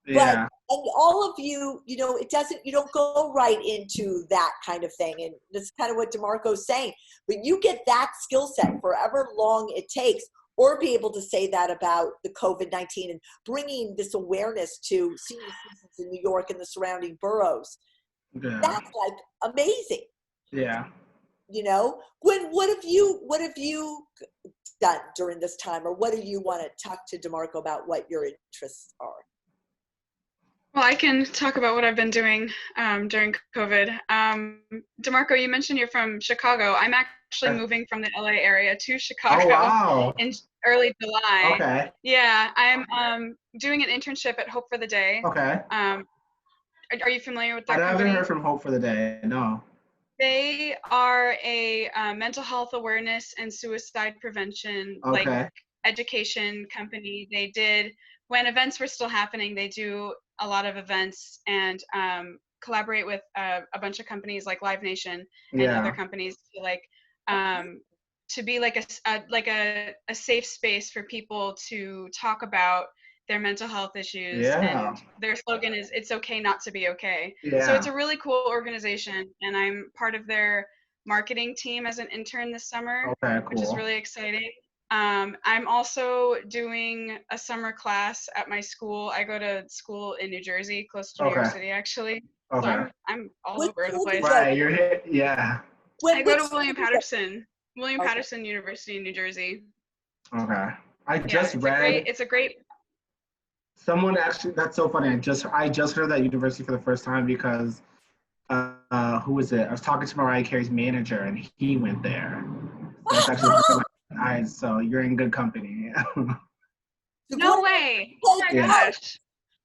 But and all of you, you know, you don't go right into that kind of thing. And that's kind of what DeMarco's saying. But you get that skill set for however long it takes, or be able to say that about the COVID-19 and bringing this awareness to senior citizens in New York and the surrounding boroughs. Yeah. That's like amazing. Yeah. You know, Gwen, what have you done during this time, or what do you want to talk to DeMarco about what your interests are? Well, I can talk about what I've been doing during COVID. DeMarco, you mentioned you're from Chicago. I'm actually moving from the LA area to Chicago in early July. Okay. Yeah, I'm doing an internship at Hope for the Day. Okay. Are you familiar with their company? I haven't heard from Hope for the Day, no. They are a mental health awareness and suicide prevention like education company. They did, when events were still happening, they do a lot of events and collaborate with a bunch of companies like Live Nation and other companies to like to be like a safe space for people to talk about their mental health issues. And their slogan is "It's okay not to be okay." So it's a really cool organization, and I'm part of their marketing team as an intern this summer, which is really exciting. I'm also doing a summer class at my school. I go to school in New Jersey, close to New York City, actually. So I'm all over the place. Right, you're here, yeah. I go to William Patterson University in New Jersey. Okay. I just read. It's a great. Someone actually, that's so funny. I just heard that university for the first time because, who was it? I was talking to Mariah Carey's manager, and he went there. So it's actually so you're in good company. No way! Oh my gosh!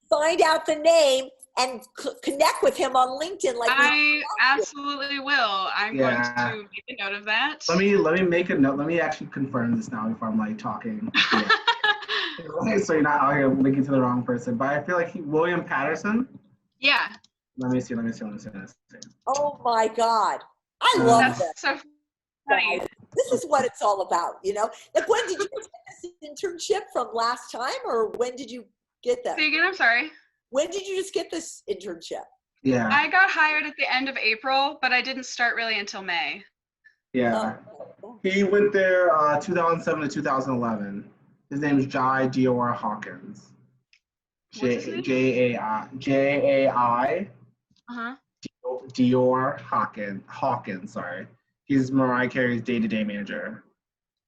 Find out the name and connect with him on LinkedIn. Like I absolutely will. I'm going to make a note of that. Let me make a note. Let me actually confirm this now before I'm like talking. So you're not out here linking to the wrong person. But I feel like William Patterson. Yeah. Let me see. Oh my God. I love that. So funny. This is what it's all about, you know? Like, when did you get this internship from last time, or when did you get that? Say again, I'm sorry. When did you just get this internship? Yeah. I got hired at the end of April, but I didn't start really until May. Yeah. He went there 2007 to 2011. His name is Jai Dior Hawkins. J-A-I. Dior Hawkins, sorry. He's Mariah Carey's day-to-day manager.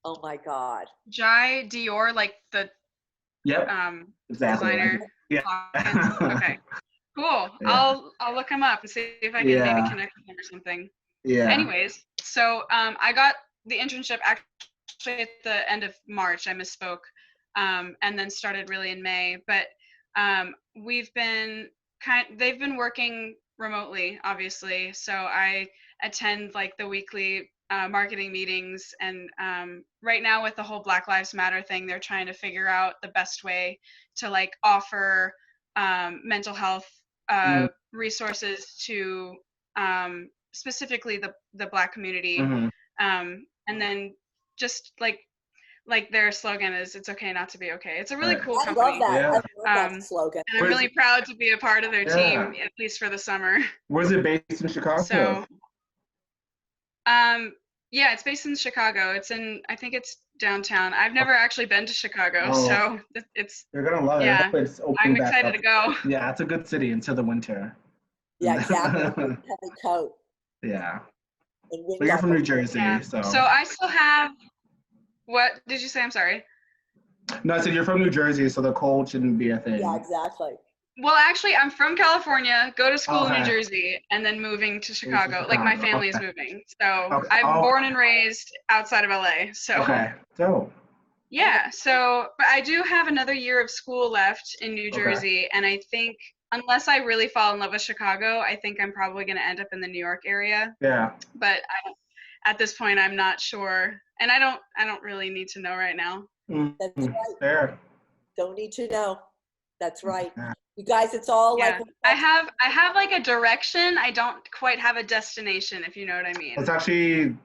Oh my God. Jai Dior, like the exactly. designer. Yeah. Okay. Cool. Yeah. I'll look him up and see if I can maybe connect with him or something. Yeah. Anyways, so I got the internship actually at the end of March. I misspoke. And then started really in May. But they've been working remotely, obviously. So I attend like the weekly marketing meetings, and right now with the whole Black Lives Matter thing, they're trying to figure out the best way to like offer mental health resources to specifically the Black community. And then just like their slogan is "It's okay not to be okay." It's a really cool company. I love that. I love that slogan. And I'm really proud to be a part of their team, at least for the summer. Where's it based in Chicago? So, it's based in Chicago. I think it's downtown. I've never actually been to Chicago, so it's. You're gonna love it. Yeah, I'm excited to go. Yeah, it's a good city until the winter. Yeah, exactly. Heavy coat. Yeah. But you're from New Jersey, so. So I still have. What did you say? I'm sorry. No, I said you're from New Jersey, so the cold shouldn't be a thing. Yeah, exactly. Well, actually, I'm from California, go to school in New Jersey, and then moving to Chicago. Like, my family is moving. So I'm born and raised outside of LA. So. Okay. So. Yeah. So, but I do have another year of school left in New Jersey, and I think unless I really fall in love with Chicago, I think I'm probably going to end up in the New York area. Yeah. But at this point, I'm not sure. And I don't really need to know right now. That's right. Fair. Don't need to know. That's right. You guys, it's all Yeah. like I have like a direction. I don't quite have a destination, if you know what I mean. It's actually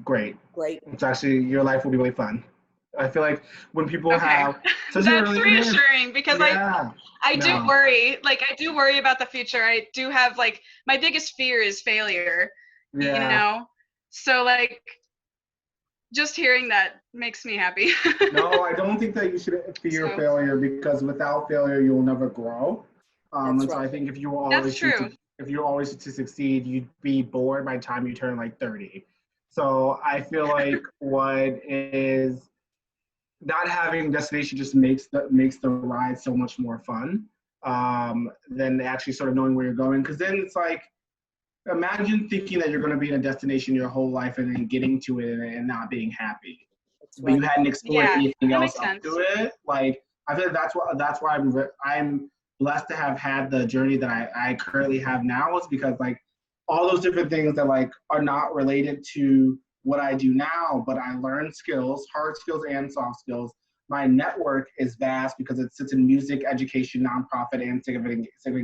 great. Great. It's actually, your life will be really fun. I feel like when people have such That's a reassuring because yeah, I do worry. Like, I do worry about the future. I do have, like, my biggest fear is failure, you know? So, like, just hearing that makes me happy. No, I don't think that you should fear failure, because without failure, you will never grow. And so I think if you were always to succeed, you'd be bored by the time you turn like 30. So I feel like what is not having destination just makes the ride so much more fun than actually sort of knowing where you're going. Because then it's like, imagine thinking that you're going to be in a destination your whole life and then getting to it and not being happy. But you hadn't explored anything else up to it. Like, I feel like that's why I'm blessed to have had the journey that I currently have now, is because like all those different things that like are not related to what I do now, but I learned skills, hard skills and soft skills. My network is vast because it sits in music, education, nonprofit, and civic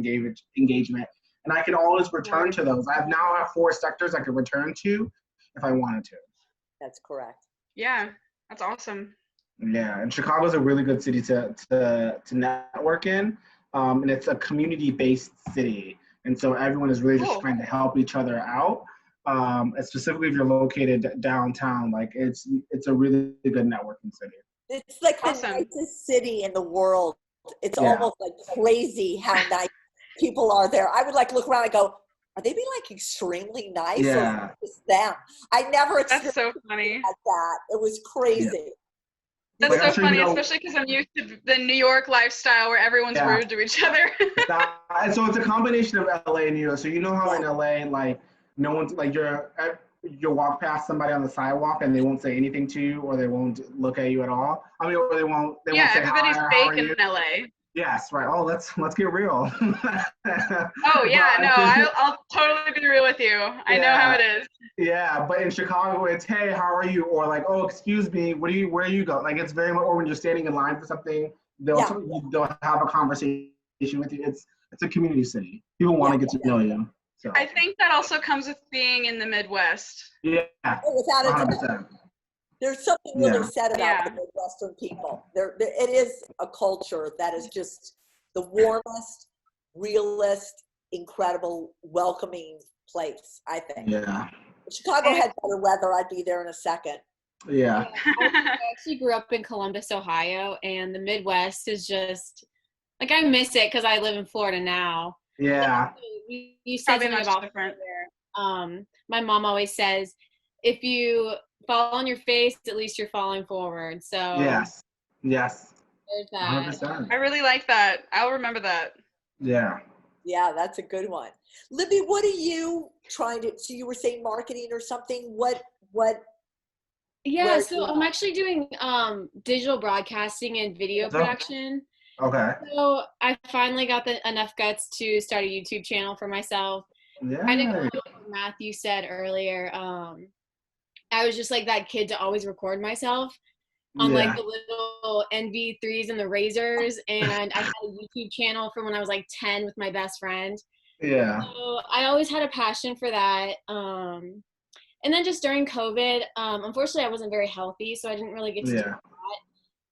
engagement. And I can always return to those. I now have 4 sectors I could return to if I wanted to. That's correct. Yeah, that's awesome. Yeah, and Chicago is a really good city to network in. And it's a community-based city. And so everyone is really just trying to help each other out. And specifically if you're located downtown, like it's a really good networking city. It's like the nicest city in the world. It's almost like crazy how nice people are there. I would like look around and go, are they being like extremely nice? Yeah. Or just them? I never experienced That's so funny. like that. It was crazy. Yeah. That's so funny, especially because I'm used to the New York lifestyle where everyone's rude to each other. So it's a combination of LA and New York. So you know how in LA, like no one's like you'll walk past somebody on the sidewalk and they won't say anything to you, or they won't look at you at all. I mean, or they won't say hi. Everybody's fake in LA. Yes, right. Oh, let's get real. Oh yeah, no, I'll totally be real with you. I know how it is. Yeah, but in Chicago, it's hey, how are you? Or like, oh, excuse me, where are you going? Like, it's very much. Or when you're standing in line for something, they'll have a conversation with you. It's a community city. People want to get to know you. So. I think that also comes with being in the Midwest. Yeah, without a doubt. There's something really said about the Midwestern people. It is a culture that is just the warmest, realest, incredible, welcoming place, I think. Yeah. If Chicago had better weather, I'd be there in a second. Yeah. I actually grew up in Columbus, Ohio, and the Midwest is just, like, I miss it because I live in Florida now. Yeah. You said something about different. My mom always says, if you fall on your face, at least you're falling forward. So yes, there's that. 100%. I really like that. I'll remember that. Yeah, that's a good one. Libby, what are you trying to? So you were saying marketing or something? What? Yeah, so I'm actually doing digital broadcasting and video production. Okay. So I finally got enough guts to start a YouTube channel for myself. Yeah. I didn't know what Matthew said earlier. I was just like that kid to always record myself on like the little NV3s and the Razors, and I had a YouTube channel from when I was like 10 with my best friend. Yeah. So I always had a passion for that. And then just during COVID, unfortunately I wasn't very healthy, so I didn't really get to do that.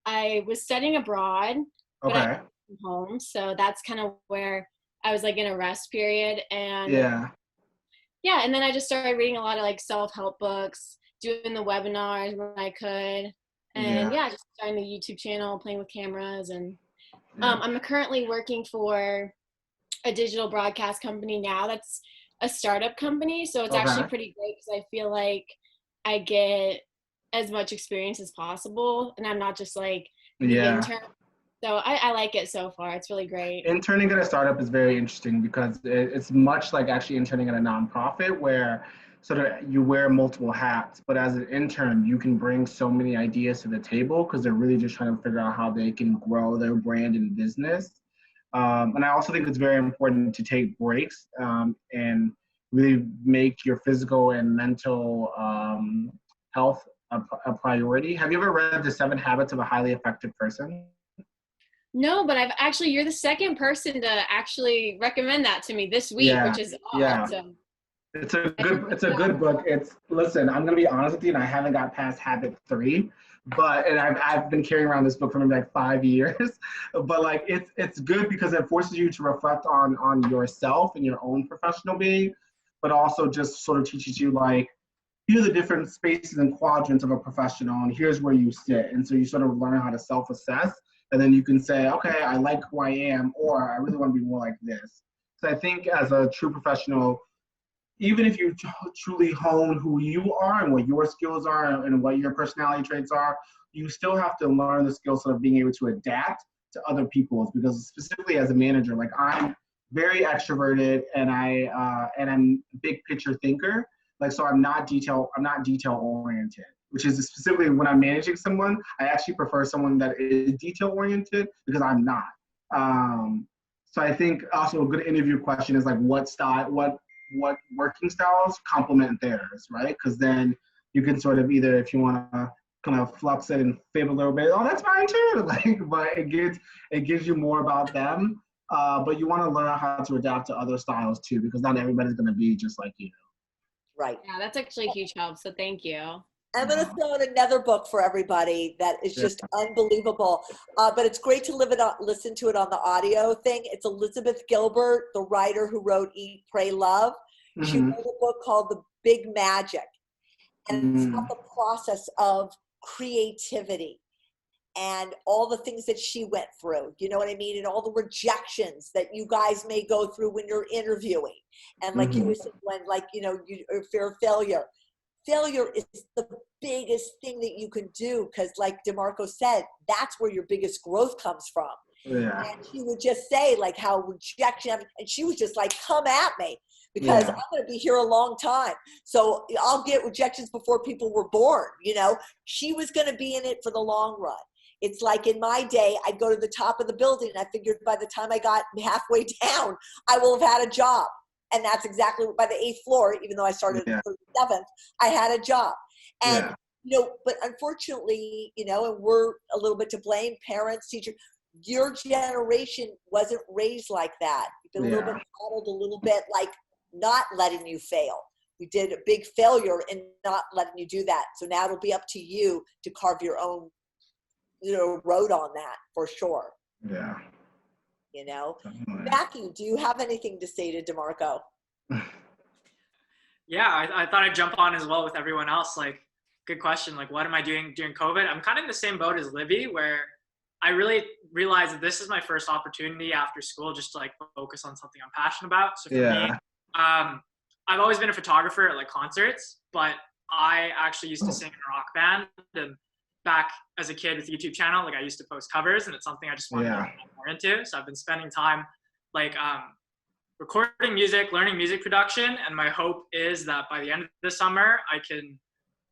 I was studying abroad, but I was home, so that's kind of where I was like in a rest period. And and then I just started reading a lot of like self-help books, doing the webinars when I could, and just starting the YouTube channel, playing with cameras. And I'm currently working for a digital broadcast company now that's a startup company, so it's actually pretty great because I feel like I get as much experience as possible, and I'm not just like the intern. So I like it so far. It's really great. Interning at a startup is very interesting because it's much like actually interning at a nonprofit, where sort of you wear multiple hats, but as an intern, you can bring so many ideas to the table because they're really just trying to figure out how they can grow their brand and business. And I also think it's very important to take breaks and really make your physical and mental health a priority. Have you ever read The 7 Habits of a Highly Effective Person? No, but you're the second person to actually recommend that to me this week, which is awesome. It's a good book. Listen, I'm gonna be honest with you, and I haven't got past habit 3, and I've been carrying around this book for maybe like 5 years. But like it's good because it forces you to reflect on yourself and your own professional being, but also just sort of teaches you like, here are the different spaces and quadrants of a professional, and here's where you sit. And so you sort of learn how to self-assess, and then you can say, okay, I like who I am, or I really want to be more like this. So I think as a true professional, even if you truly hone who you are and what your skills are and what your personality traits are, you still have to learn the skills of being able to adapt to other people's, because specifically as a manager, like I'm very extroverted and I'm a big picture thinker. Like, so I'm not detail oriented, which is specifically when I'm managing someone, I actually prefer someone that is detail oriented because I'm not. So I think also a good interview question is like, what working styles complement theirs, right? Because then you can sort of either, if you want to kind of flux it and fib a little bit, oh, that's fine too. Like, but it gives you more about them. But you want to learn how to adapt to other styles too, because not everybody's going to be just like you. Right. Yeah, that's actually a huge help. So thank you. I'm going to throw in another book for everybody that is just unbelievable. But it's great to listen to it on the audio thing. It's Elizabeth Gilbert, the writer who wrote Eat, Pray, Love. She wrote a book called The Big Magic. And it's about the process of creativity and all the things that she went through, you know what I mean? And all the rejections that you guys may go through when you're interviewing. And like you were saying, when like, you know, you fear of failure. Failure is the biggest thing that you can do, because like DeMarco said, that's where your biggest growth comes from. Yeah. And she would just say like how rejection, and she was just like, come at me, because I'm going to be here a long time. So I'll get rejections before people were born, you know. She was going to be in it for the long run. It's like in my day, I'd go to the top of the building, and I figured by the time I got halfway down, I will have had a job. And that's exactly by the 8th floor, even though I started at the 7th, I had a job. And, you know, but unfortunately, you know, and we're a little bit to blame, parents, teachers, your generation wasn't raised like that. You've been a little bit modeled a little bit like not letting you fail. You did a big failure in not letting you do that. So now it'll be up to you to carve your own, you know, road on that for sure. Yeah. You know, Mackie, do you have anything to say to DeMarco? Yeah, I thought I'd jump on as well with everyone else. Like, good question. Like, what am I doing during COVID? I'm kind of in the same boat as Libby, where I really realized that this is my first opportunity after school just to like focus on something I'm passionate about. So for me, I've always been a photographer at like concerts, but I actually used to sing in a rock band. And back as a kid with a YouTube channel, like I used to post covers, and it's something I just wanted to get more into. So I've been spending time like recording music, learning music production, and my hope is that by the end of the summer, I can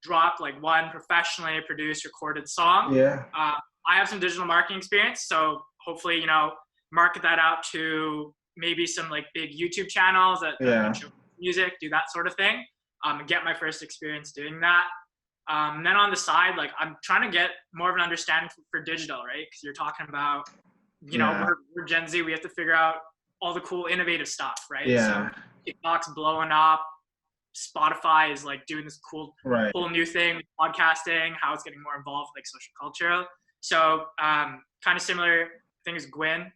drop like one professionally produced recorded song. I have some digital marketing experience, so hopefully, you know, market that out to maybe some like big YouTube channels that show music, do that sort of thing, and get my first experience doing that. And then on the side, like I'm trying to get more of an understanding for digital, right? Because you're talking about, you know, we're Gen Z, we have to figure out all the cool, innovative stuff, right? So TikTok's blowing up. Spotify is like doing this cool new thing, podcasting, how it's getting more involved with like social culture. So kind of similar thing as Gwyn,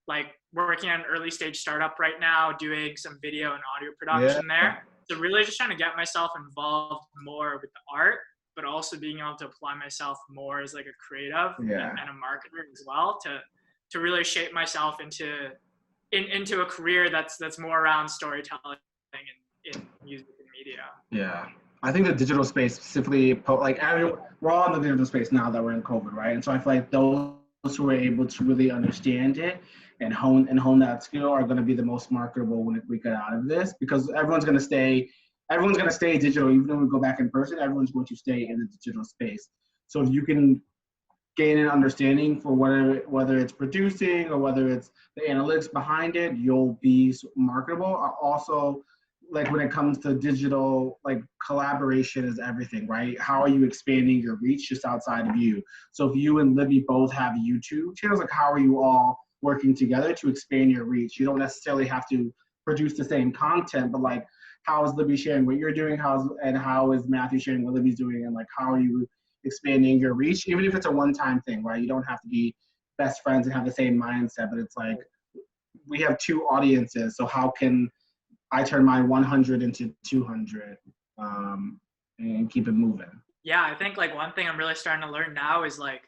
like working on an early stage startup right now, doing some video and audio production there. So really just trying to get myself involved more with the art, but also being able to apply myself more as like a creative and a marketer as well to really shape myself into a career that's more around storytelling and in music and media. Yeah. I think the digital space specifically, like we're all in the digital space now that we're in COVID, right? And so I feel like those who are able to really understand it and hone that skill are going to be the most marketable when we get out of this, because everyone's going to stay digital. Even when we go back in person, everyone's going to stay in the digital space. So if you can gain an understanding for whether it's producing or whether it's the analytics behind it, you'll be marketable. Also, like when it comes to digital, like collaboration is everything, right? How are you expanding your reach just outside of you? So if you and Libby both have YouTube channels, like how are you all working together to expand your reach? You don't necessarily have to produce the same content, but like how is Libby sharing what you're doing? How is Matthew sharing what Libby's doing? And like how are you expanding your reach? Even if it's a one-time thing, right? You don't have to be best friends and have the same mindset, but it's like we have two audiences, so how can I turn my 100 into 200 and keep it moving? Yeah, I think like one thing I'm really starting to learn now is like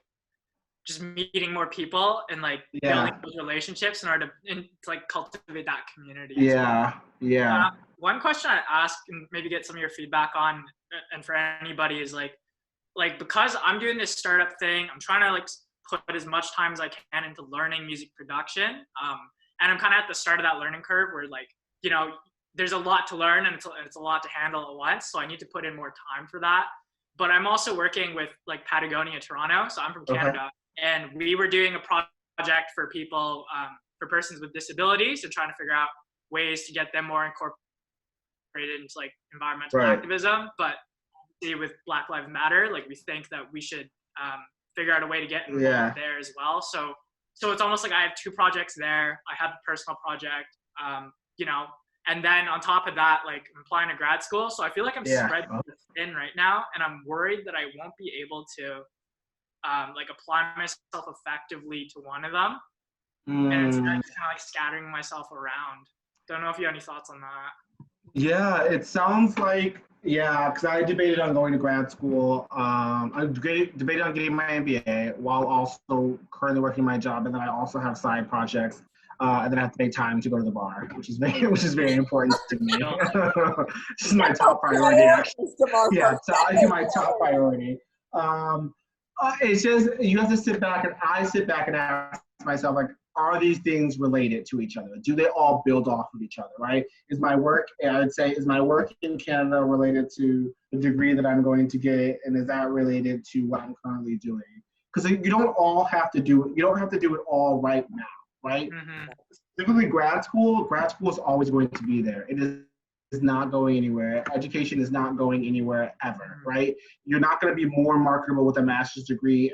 just meeting more people and like building those relationships in order to like cultivate that community. Yeah, yeah. One question I ask and maybe get some of your feedback on, and for anybody, is like because I'm doing this startup thing, I'm trying to like put as much time as I can into learning music production, and I'm kind of at the start of that learning curve where like, you know, there's a lot to learn and it's a lot to handle at once. So I need to put in more time for that. But I'm also working with like Patagonia Toronto. So I'm from Canada, and we were doing a project for people, for persons with disabilities, and trying to figure out ways to get them more incorporated into like environmental activism. But with Black Lives Matter, like we think that we should figure out a way to get involved there as well. So it's almost like I have two projects there. I have the personal project, you know, and then on top of that, like I'm applying to grad school. So I feel like I'm spread thin right now, and I'm worried that I won't be able to like apply myself effectively to one of them. And it's kind of like scattering myself around. Don't know if you have any thoughts on that. Yeah, it sounds like, because I debated on going to grad school. I debated on getting my MBA while also currently working my job, and then I also have side projects. And then I have to make time to go to the bar, which is very important to me. This is my top priority, actually. Yeah, my top priority. It's just, you have to sit back, and I sit back and ask myself, like, are these things related to each other? Do they all build off of each other, right? Is my work in Canada related to the degree that I'm going to get, and is that related to what I'm currently doing? Because you don't have to do it all right now. Right? Mm-hmm. Typically grad school is always going to be there. It is not going anywhere. Education is not going anywhere ever, right? You're not going to be more marketable with a master's degree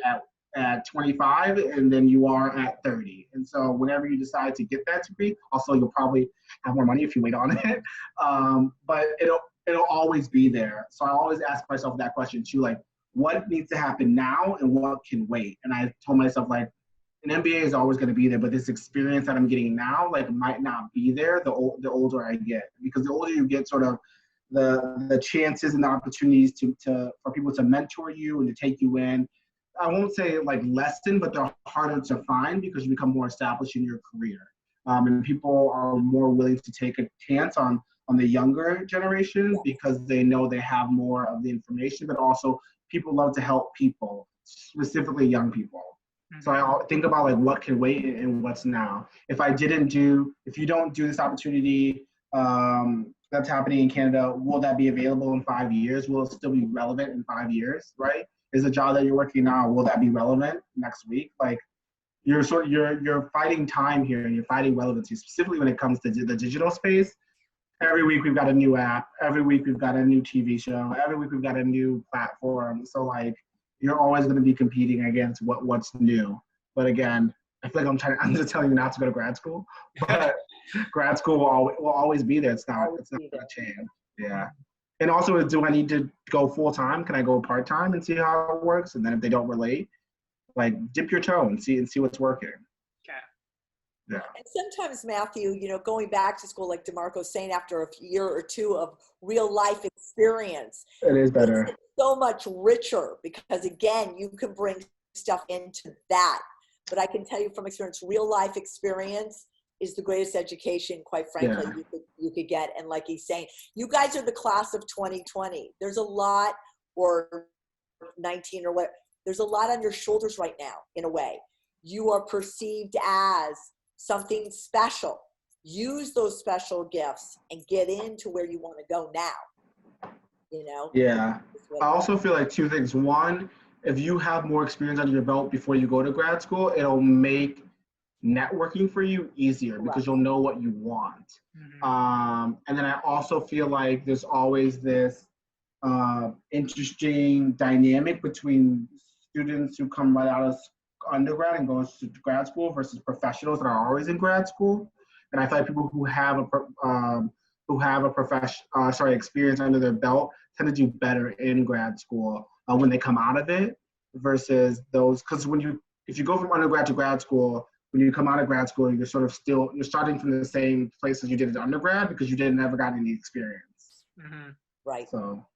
at 25 and then you are at 30. And so whenever you decide to get that degree, also you'll probably have more money if you wait on it. But it'll always be there. So I always ask myself that question too, like what needs to happen now and what can wait? And I told myself like, an MBA is always going to be there, but this experience that I'm getting now, like, might not be there the older I get, because the older you get, sort of the chances and the opportunities for people to mentor you and to take you in, I won't say like lessen, but they're harder to find because you become more established in your career, and people are more willing to take a chance on the younger generation because they know they have more of the information, but also people love to help people, specifically young people. So I think about like what can wait and what's now. If you don't do this opportunity that's happening in Canada, will that be available in 5 years? Will it still be relevant in 5 years, right? Is the job that you're working now, will that be relevant next week? Like you're fighting time here and you're fighting relevancy, specifically when it comes to the digital space. Every week we've got a new app. Every week we've got a new TV show. Every week we've got a new platform. So like, you're always going to be competing against what's new. But again, I feel like I'm just telling you not to go to grad school, but grad school will always be there. It's not going to change. Yeah. And also, do I need to go full time? Can I go part time and see how it works? And then if they don't relate, like dip your toe and see what's working. Okay. Yeah. And sometimes, Matthew, going back to school, like DeMarco's saying, after a year or two of real life experience, it is better. It's so much richer because, again, you can bring stuff into that. But I can tell you from experience, real life experience is the greatest education, quite frankly, you could get. And like he's saying, you guys are the class of 2020. There's a lot, or 19 or what, there's a lot on your shoulders right now, in a way. You are perceived as something special. Use those special gifts and get into where you want to go now. Yeah. I also feel like two things. One, if you have more experience under your belt before you go to grad school, it'll make networking for you easier because you'll know what you want. And then I also feel like there's always this interesting dynamic between students who come right out of undergrad and go to grad school versus professionals that are always in grad school. And I feel like people who have a experience under their belt tend to do better in grad school when they come out of it versus those, because if you go from undergrad to grad school, when you come out of grad school, you're starting from the same place as you did at undergrad because you never got any experience. Right. So.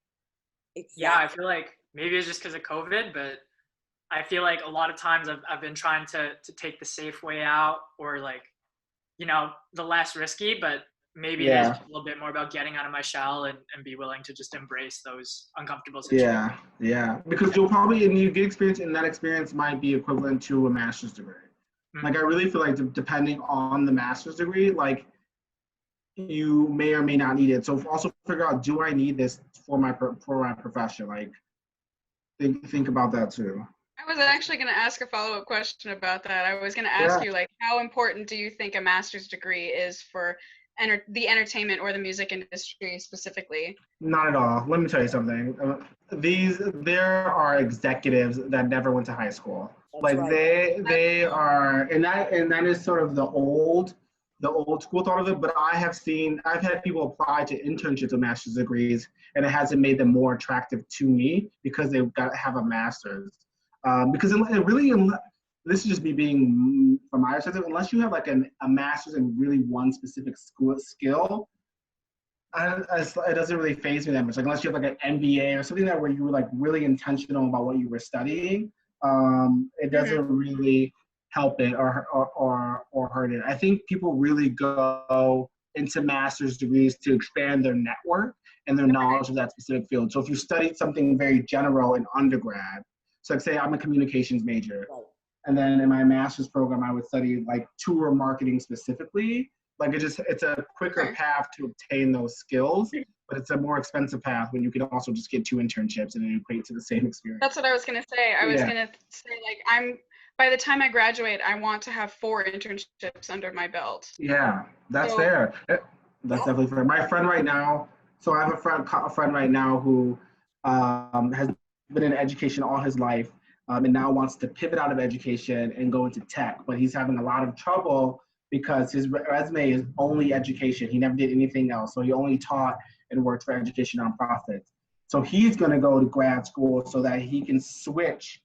Exactly. Yeah, I feel like maybe it's just because of COVID, but I feel like a lot of times I've been trying to take the safe way out, or like, the less risky, but maybe it is a little bit more about getting out of my shell and be willing to just embrace those uncomfortable situations. Yeah, because you get experience, and that experience might be equivalent to a master's degree. Like, I really feel like depending on the master's degree, like, you may or may not need it. So also figure out, do I need this for my profession? Like, think about that too. I was actually going to ask a follow-up question about that. I was going to ask you, like, how important do you think a master's degree is for the entertainment or the music industry specifically? Not at all. Let me tell you something. There are executives that never went to high school. That's like right. they are, and that is sort of the old school thought of it. But I've had people apply to internships with master's degrees, and it hasn't made them more attractive to me because they've got to have a master's. Because this is just me being from my perspective, unless you have like a master's in really one specific skill, it doesn't really faze me that much. Like, unless you have like an MBA or something where you were like really intentional about what you were studying, it doesn't really help it or hurt it. I think people really go into master's degrees to expand their network and their knowledge of that specific field. So if you studied something very general in undergrad, so like say I'm a communications major, and then in my master's program I would study like tour marketing specifically. Like it's a quicker path to obtain those skills, but it's a more expensive path when you can also just get 2 internships and it equates to the same experience. That's what I was gonna say. I was gonna say, like, by the time I graduate, I want to have 4 internships under my belt. Yeah, that's fair. That's definitely fair. My friend right now, so I have a friend right now who has been in education all his life, and now wants to pivot out of education and go into tech, but he's having a lot of trouble because his resume is only education. He never did anything else. So he only taught and worked for education nonprofits. So he's going to go to grad school so that he can switch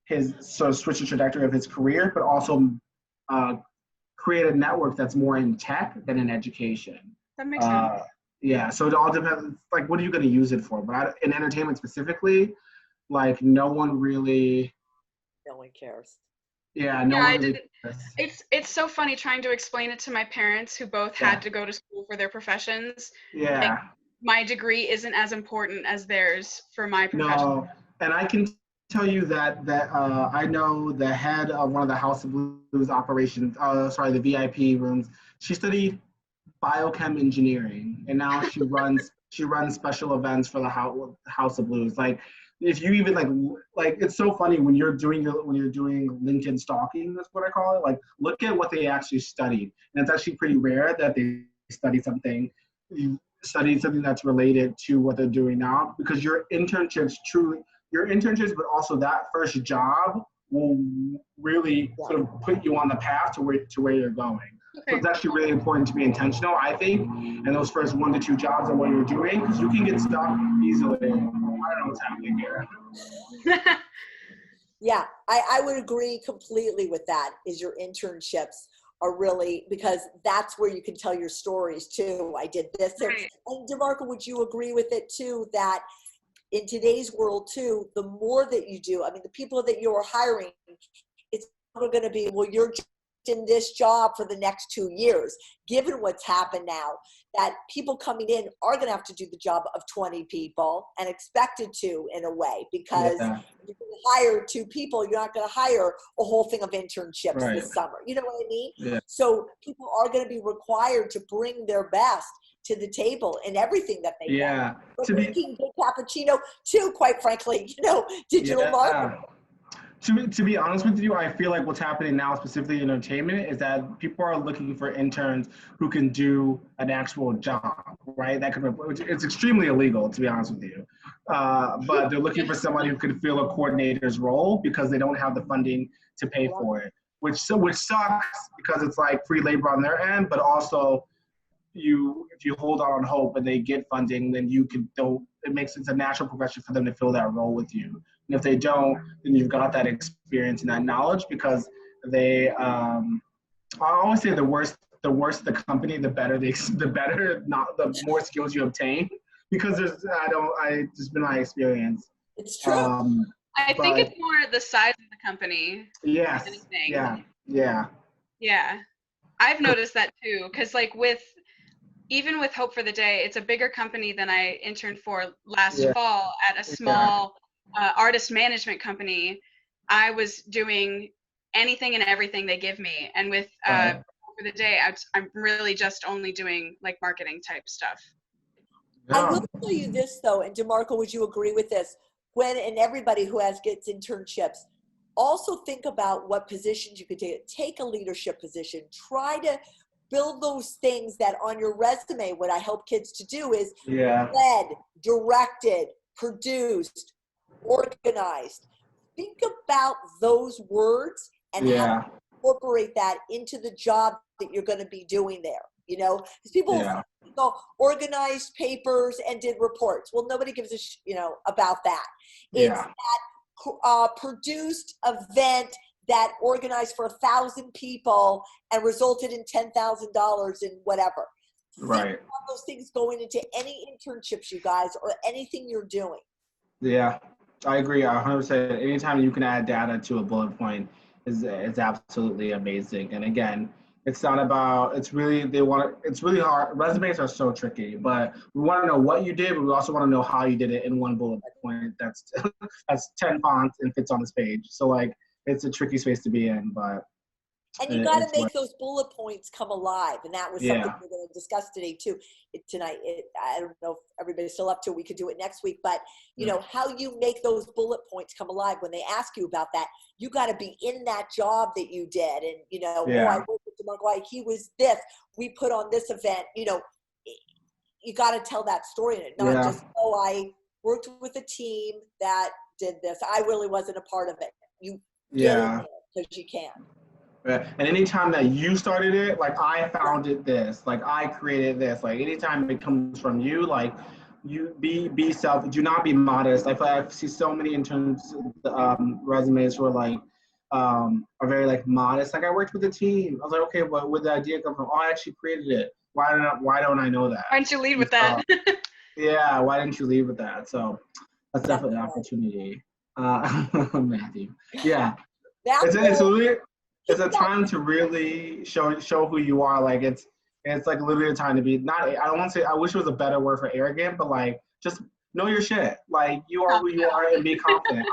the trajectory of his career, but also create a network that's more in tech than in education. That makes sense. Yeah, so it all depends, like, what are you going to use it for? But in entertainment specifically, like, no one cares. Yeah, no one really cares. It's so funny trying to explain it to my parents who both had to go to school for their professions. Yeah. Like, my degree isn't as important as theirs for my profession. No, and I can tell you that I know the head of one of the House of Blues operations, the VIP rooms, she studied biochem engineering, and now she runs special events for the House of Blues. Like, if you even like it's so funny when you're doing LinkedIn stalking, that's what I call it. Like, look at what they actually studied, and it's actually pretty rare that they studied something that's related to what they're doing now, because your internships, but also that first job will really sort of put you on the path to where you're going. So it's actually really important to be intentional, I think, in those first 1 to 2 jobs of what you're doing, because you can get stuck easily. I don't know what's happening here. Yeah, I would agree completely with that, is your internships are really, because that's where you can tell your stories too. I did this. Right. And DeMarco, would you agree with it too, that in today's world too, the more that you do, I mean, the people that you're hiring, it's not going to be, well, you're in this job for the next 2 years. Given what's happened now, that people coming in are going to have to do the job of 20 people and expected to, in a way, because if you're going to hire 2 people, you're not going to hire a whole thing of internships this summer. You know what I mean? Yeah. So people are going to be required to bring their best to the table in everything that they do. But making good cappuccino too, quite frankly, digital marketing. To be honest with you, I feel like what's happening now, specifically in entertainment, is that people are looking for interns who can do an actual job, right? It's extremely illegal, to be honest with you. But they're looking for somebody who can fill a coordinator's role because they don't have the funding to pay for it, which sucks because it's like free labor on their end, but also if you hold on hope and they get funding, then it's a natural progression for them to fill that role with you. And if they don't, then you've got that experience and that knowledge because I always say the worse the company, the more skills you obtain, because it's just been my experience. It's true. I think it's more the size of the company. Yes. Yeah. I've noticed that too, because like even with Hope for the Day, it's a bigger company than I interned for last fall at a small artist management company. I was doing anything and everything they give me. And with Hope for the Day, I'm really just only doing like marketing type stuff. I will tell you this though, and DeMarco, would you agree with this? And everybody who gets internships, also think about what positions you could take. Take a leadership position. Try to build those things that on your resume, what I help kids to do is led, directed, produced, organized. Think about those words and how to incorporate that into the job that you're going to be doing there. Because people organized papers and did reports. Well, nobody gives about that. It's that produced event that organized for 1,000 people and resulted in $10,000 in whatever. Right. Think about those things going into any internships, you guys, or anything you're doing. Yeah, I agree 100%. Anytime you can add data to a bullet point is absolutely amazing. And again, it's really hard. Resumes are so tricky, but we want to know what you did, but we also want to know how you did it in one bullet point that's 10 fonts and fits on this page. So like, it's a tricky space to be in, but. And you got to make those bullet points come alive. And that was something we're going to discuss today too. Tonight, I don't know if everybody's still up to it. We could do it next week, but how you make those bullet points come alive when they ask you about that, you got to be in that job that you did. And, I worked with DeMarco, he was this, we put on this event, you got to tell that story in it. Not just, I worked with a team that did this. I really wasn't a part of it. You get in there because you can. And anytime that you started it, like I founded this, like I created this, like anytime it comes from you, like you be self, do not be modest. I feel like I see so many interns resumes who are like, are very like modest. Like I worked with a team. I was like, okay, well, where'd the idea come from? Oh, I actually created it. Why don't I know that? Why didn't you lead with that? Why didn't you lead with that? So that's definitely an opportunity. Matthew. Yeah. It's a time to really show who you are. Like it's like literally a time to be I wish it was a better word for arrogant, but like just know your shit. Like you are who you are and be confident.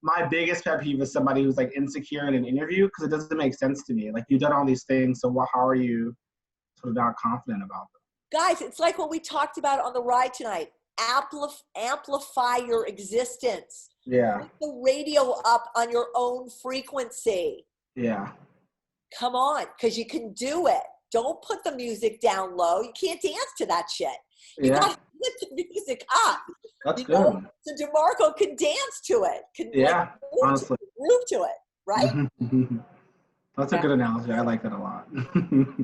My biggest pet peeve is somebody who's like insecure in an interview because it doesn't make sense to me. Like you've done all these things, so how are you sort of not confident about them? Guys, it's like what we talked about on the ride tonight. Amplify your existence. Yeah. Put the radio up on your own frequency. Yeah. Come on, because you can do it. Don't put the music down low. You can't dance to that shit. You got to put the music up. That's good. So DeMarco can dance to it. Honestly. Groove to it, right? That's a good analogy. I like that a lot.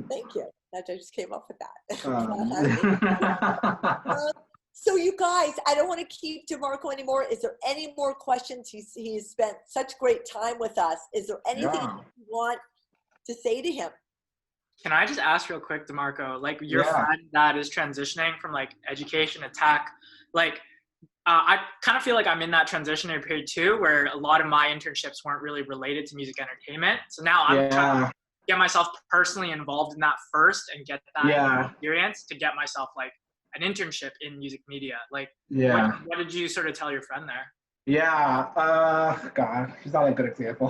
Thank you. I just came up with that. So you guys, I don't want to keep DeMarco anymore. Is there any more questions? He's spent such great time with us. Is there anything you want to say to him? Can I just ask real quick, DeMarco, like your friend that is transitioning from like education to tech, like I kind of feel like I'm in that transitionary period too, where a lot of my internships weren't really related to music entertainment. So now I'm trying to get myself personally involved in that first and get that experience to get myself like an internship in music media. Like, what did you sort of tell your friend there? God, she's not a good example.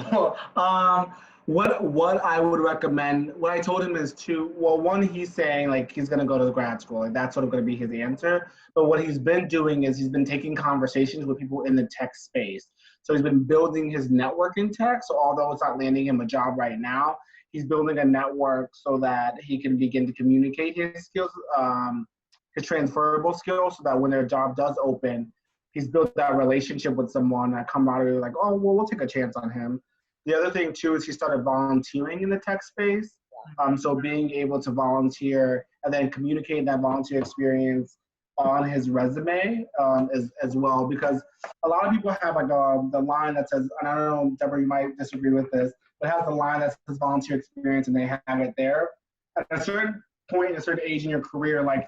What I would recommend, what I told him is one, he's saying like he's gonna go to grad school, like that's sort of gonna be his answer. But what he's been doing is he's been taking conversations with people in the tech space. So he's been building his network in tech. So although it's not landing him a job right now, he's building a network so that he can begin to communicate his skills, his transferable skills, so that when their job does open, he's built that relationship with someone, that camaraderie, like, oh, well, we'll take a chance on him. The other thing too is he started volunteering in the tech space. So being able to volunteer and then communicate that volunteer experience on his resume as well, because a lot of people have like the line that says, and I don't know, Deborah, you might disagree with this, but has the line that says volunteer experience and they have it there. At a certain point, at a certain age in your career, like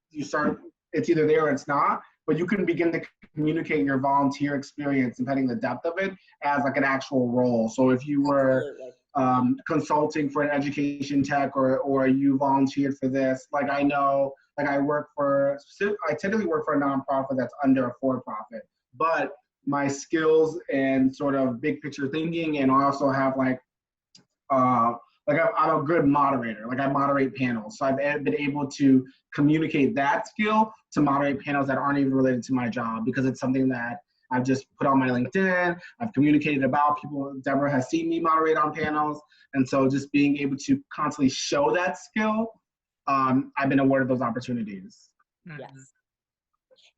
you start, it's either there or it's not, but you can begin to communicate your volunteer experience, depending the depth of it, as like an actual role. So if you were consulting for an education tech, or you volunteered for this, like I know, like I typically work for a nonprofit that's under a for-profit, but my skills and sort of big picture thinking, and I also have I'm a good moderator. Like I moderate panels. So I've been able to communicate that skill to moderate panels that aren't even related to my job, because it's something that I've just put on my LinkedIn. I've communicated about. People, Deborah has seen me moderate on panels. And so just being able to constantly show that skill, I've been awarded those opportunities. Yes.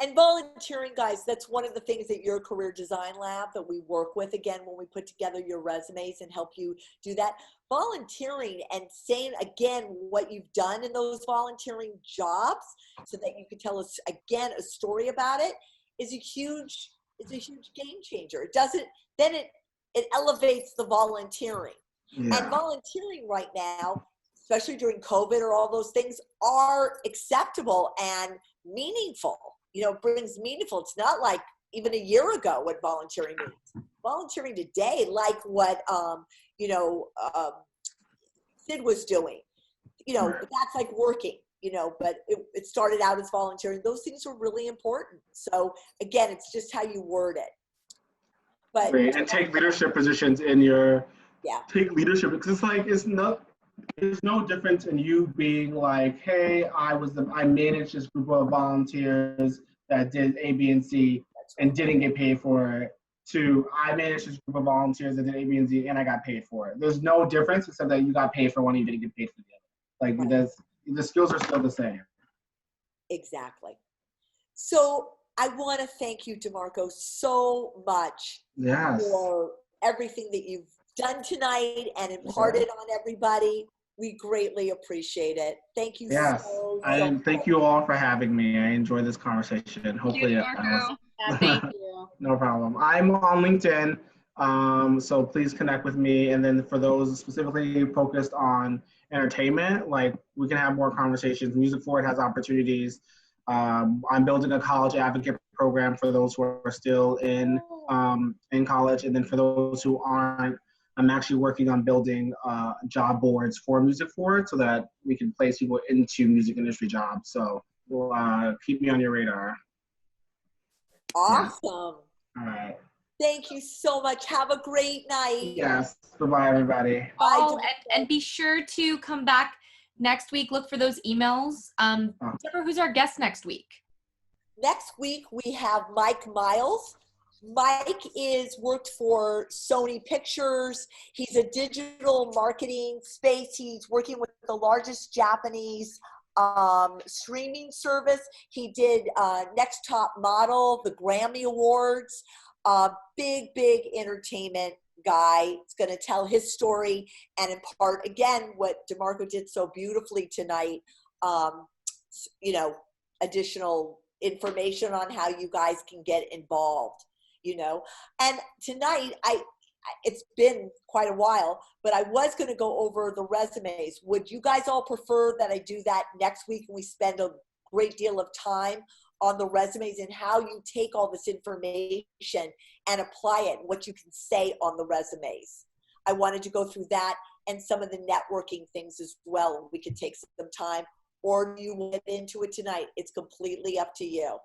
And volunteering, guys, that's one of the things at Your Career Design Lab that we work with, again, when we put together your resumes and help you do that. Volunteering and saying, again, what you've done in those volunteering jobs so that you can tell us, again, a story about it is a huge game changer. It doesn't, then it elevates the volunteering. Yeah. And volunteering right now, especially during COVID or all those things, are acceptable and meaningful. Brings meaningful. It's not like even a year ago what volunteering means. Volunteering today, like what, Sid was doing, that's like working, but it started out as volunteering. Those things are really important. So again, it's just how you word it. But great. And take leadership positions take leadership, because there's no difference in you being like, hey, I managed this group of volunteers that did A, B, and C and didn't get paid for it, to I managed this group of volunteers that did A, B, and Z and I got paid for it. There's no difference except that you got paid for one and you didn't get paid for the other. Like the skills are still the same. Exactly. So I want to thank you, DeMarco, so much for everything that you've done tonight and imparted on everybody. We greatly appreciate it. Thank you so much. Thank you all for having me. I enjoyed this conversation. Hopefully, thank you. No problem. I'm on LinkedIn, so please connect with me. And then for those specifically focused on entertainment, like we can have more conversations. Music Forward has opportunities. I'm building a college advocate program for those who are still in college, and then for those who aren't, I'm actually working on building job boards for Music Forward so that we can place people into music industry jobs. So we'll keep me on your radar. Awesome. Yeah. All right. Thank you so much. Have a great night. Yes. Bye-bye, everybody. Bye. And be sure to come back next week. Look for those emails. Deborah, who's our guest next week? Next week, we have Mike Miles. Mike worked for Sony Pictures. He's a digital marketing space. He's working with the largest Japanese streaming service. He did Next Top Model, the Grammy Awards. Big entertainment guy. He's going to tell his story and impart, again, what DeMarco did so beautifully tonight, additional information on how you guys can get involved. And tonight, it's been quite a while, but I was going to go over the resumes. Would you guys all prefer that I do that next week and we spend a great deal of time on the resumes and how you take all this information and apply it, what you can say on the resumes? I wanted to go through that and some of the networking things as well, and we could take some time. Or do you get into it tonight? It's completely up to you.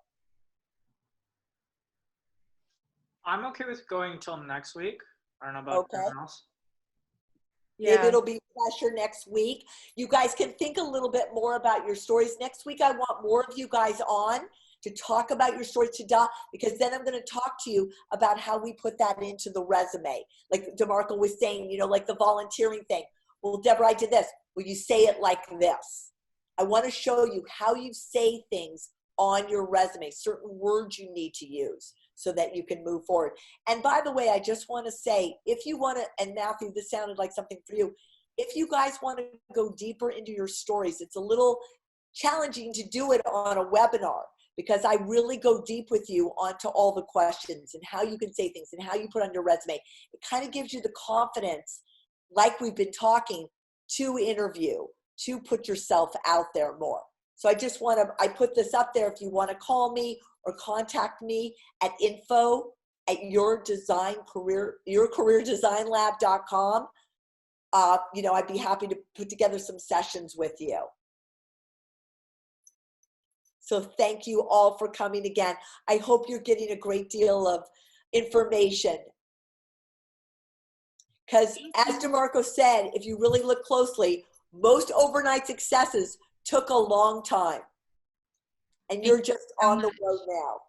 I'm okay with going until next week. I don't know about everyone else. Yeah. Maybe it'll be fresher next week. You guys can think a little bit more about your stories. Next week, I want more of you guys on to talk about your story because then I'm going to talk to you about how we put that into the resume. Like DeMarco was saying, you know, like the volunteering thing. Well, Debra, I did this. Will you say it like this? I want to show you how you say things on your resume, certain words you need to use so that you can move forward. And by the way, I just want to say, if you want to, and Matthew, this sounded like something for you, if you guys want to go deeper into your stories, it's a little challenging to do it on a webinar because I really go deep with you onto all the questions and how you can say things and how you put on your resume. It kind of gives you the confidence, like we've been talking, to interview, to put yourself out there more. So I just want to, I put this up there if you want to call me or contact me at YourCareerDesignLab.com. You know, I'd be happy to put together some sessions with you. So thank you all for coming again. I hope you're getting a great deal of information. Because as DeMarco said, if you really look closely, most overnight successes took a long time. And you're just on the road now.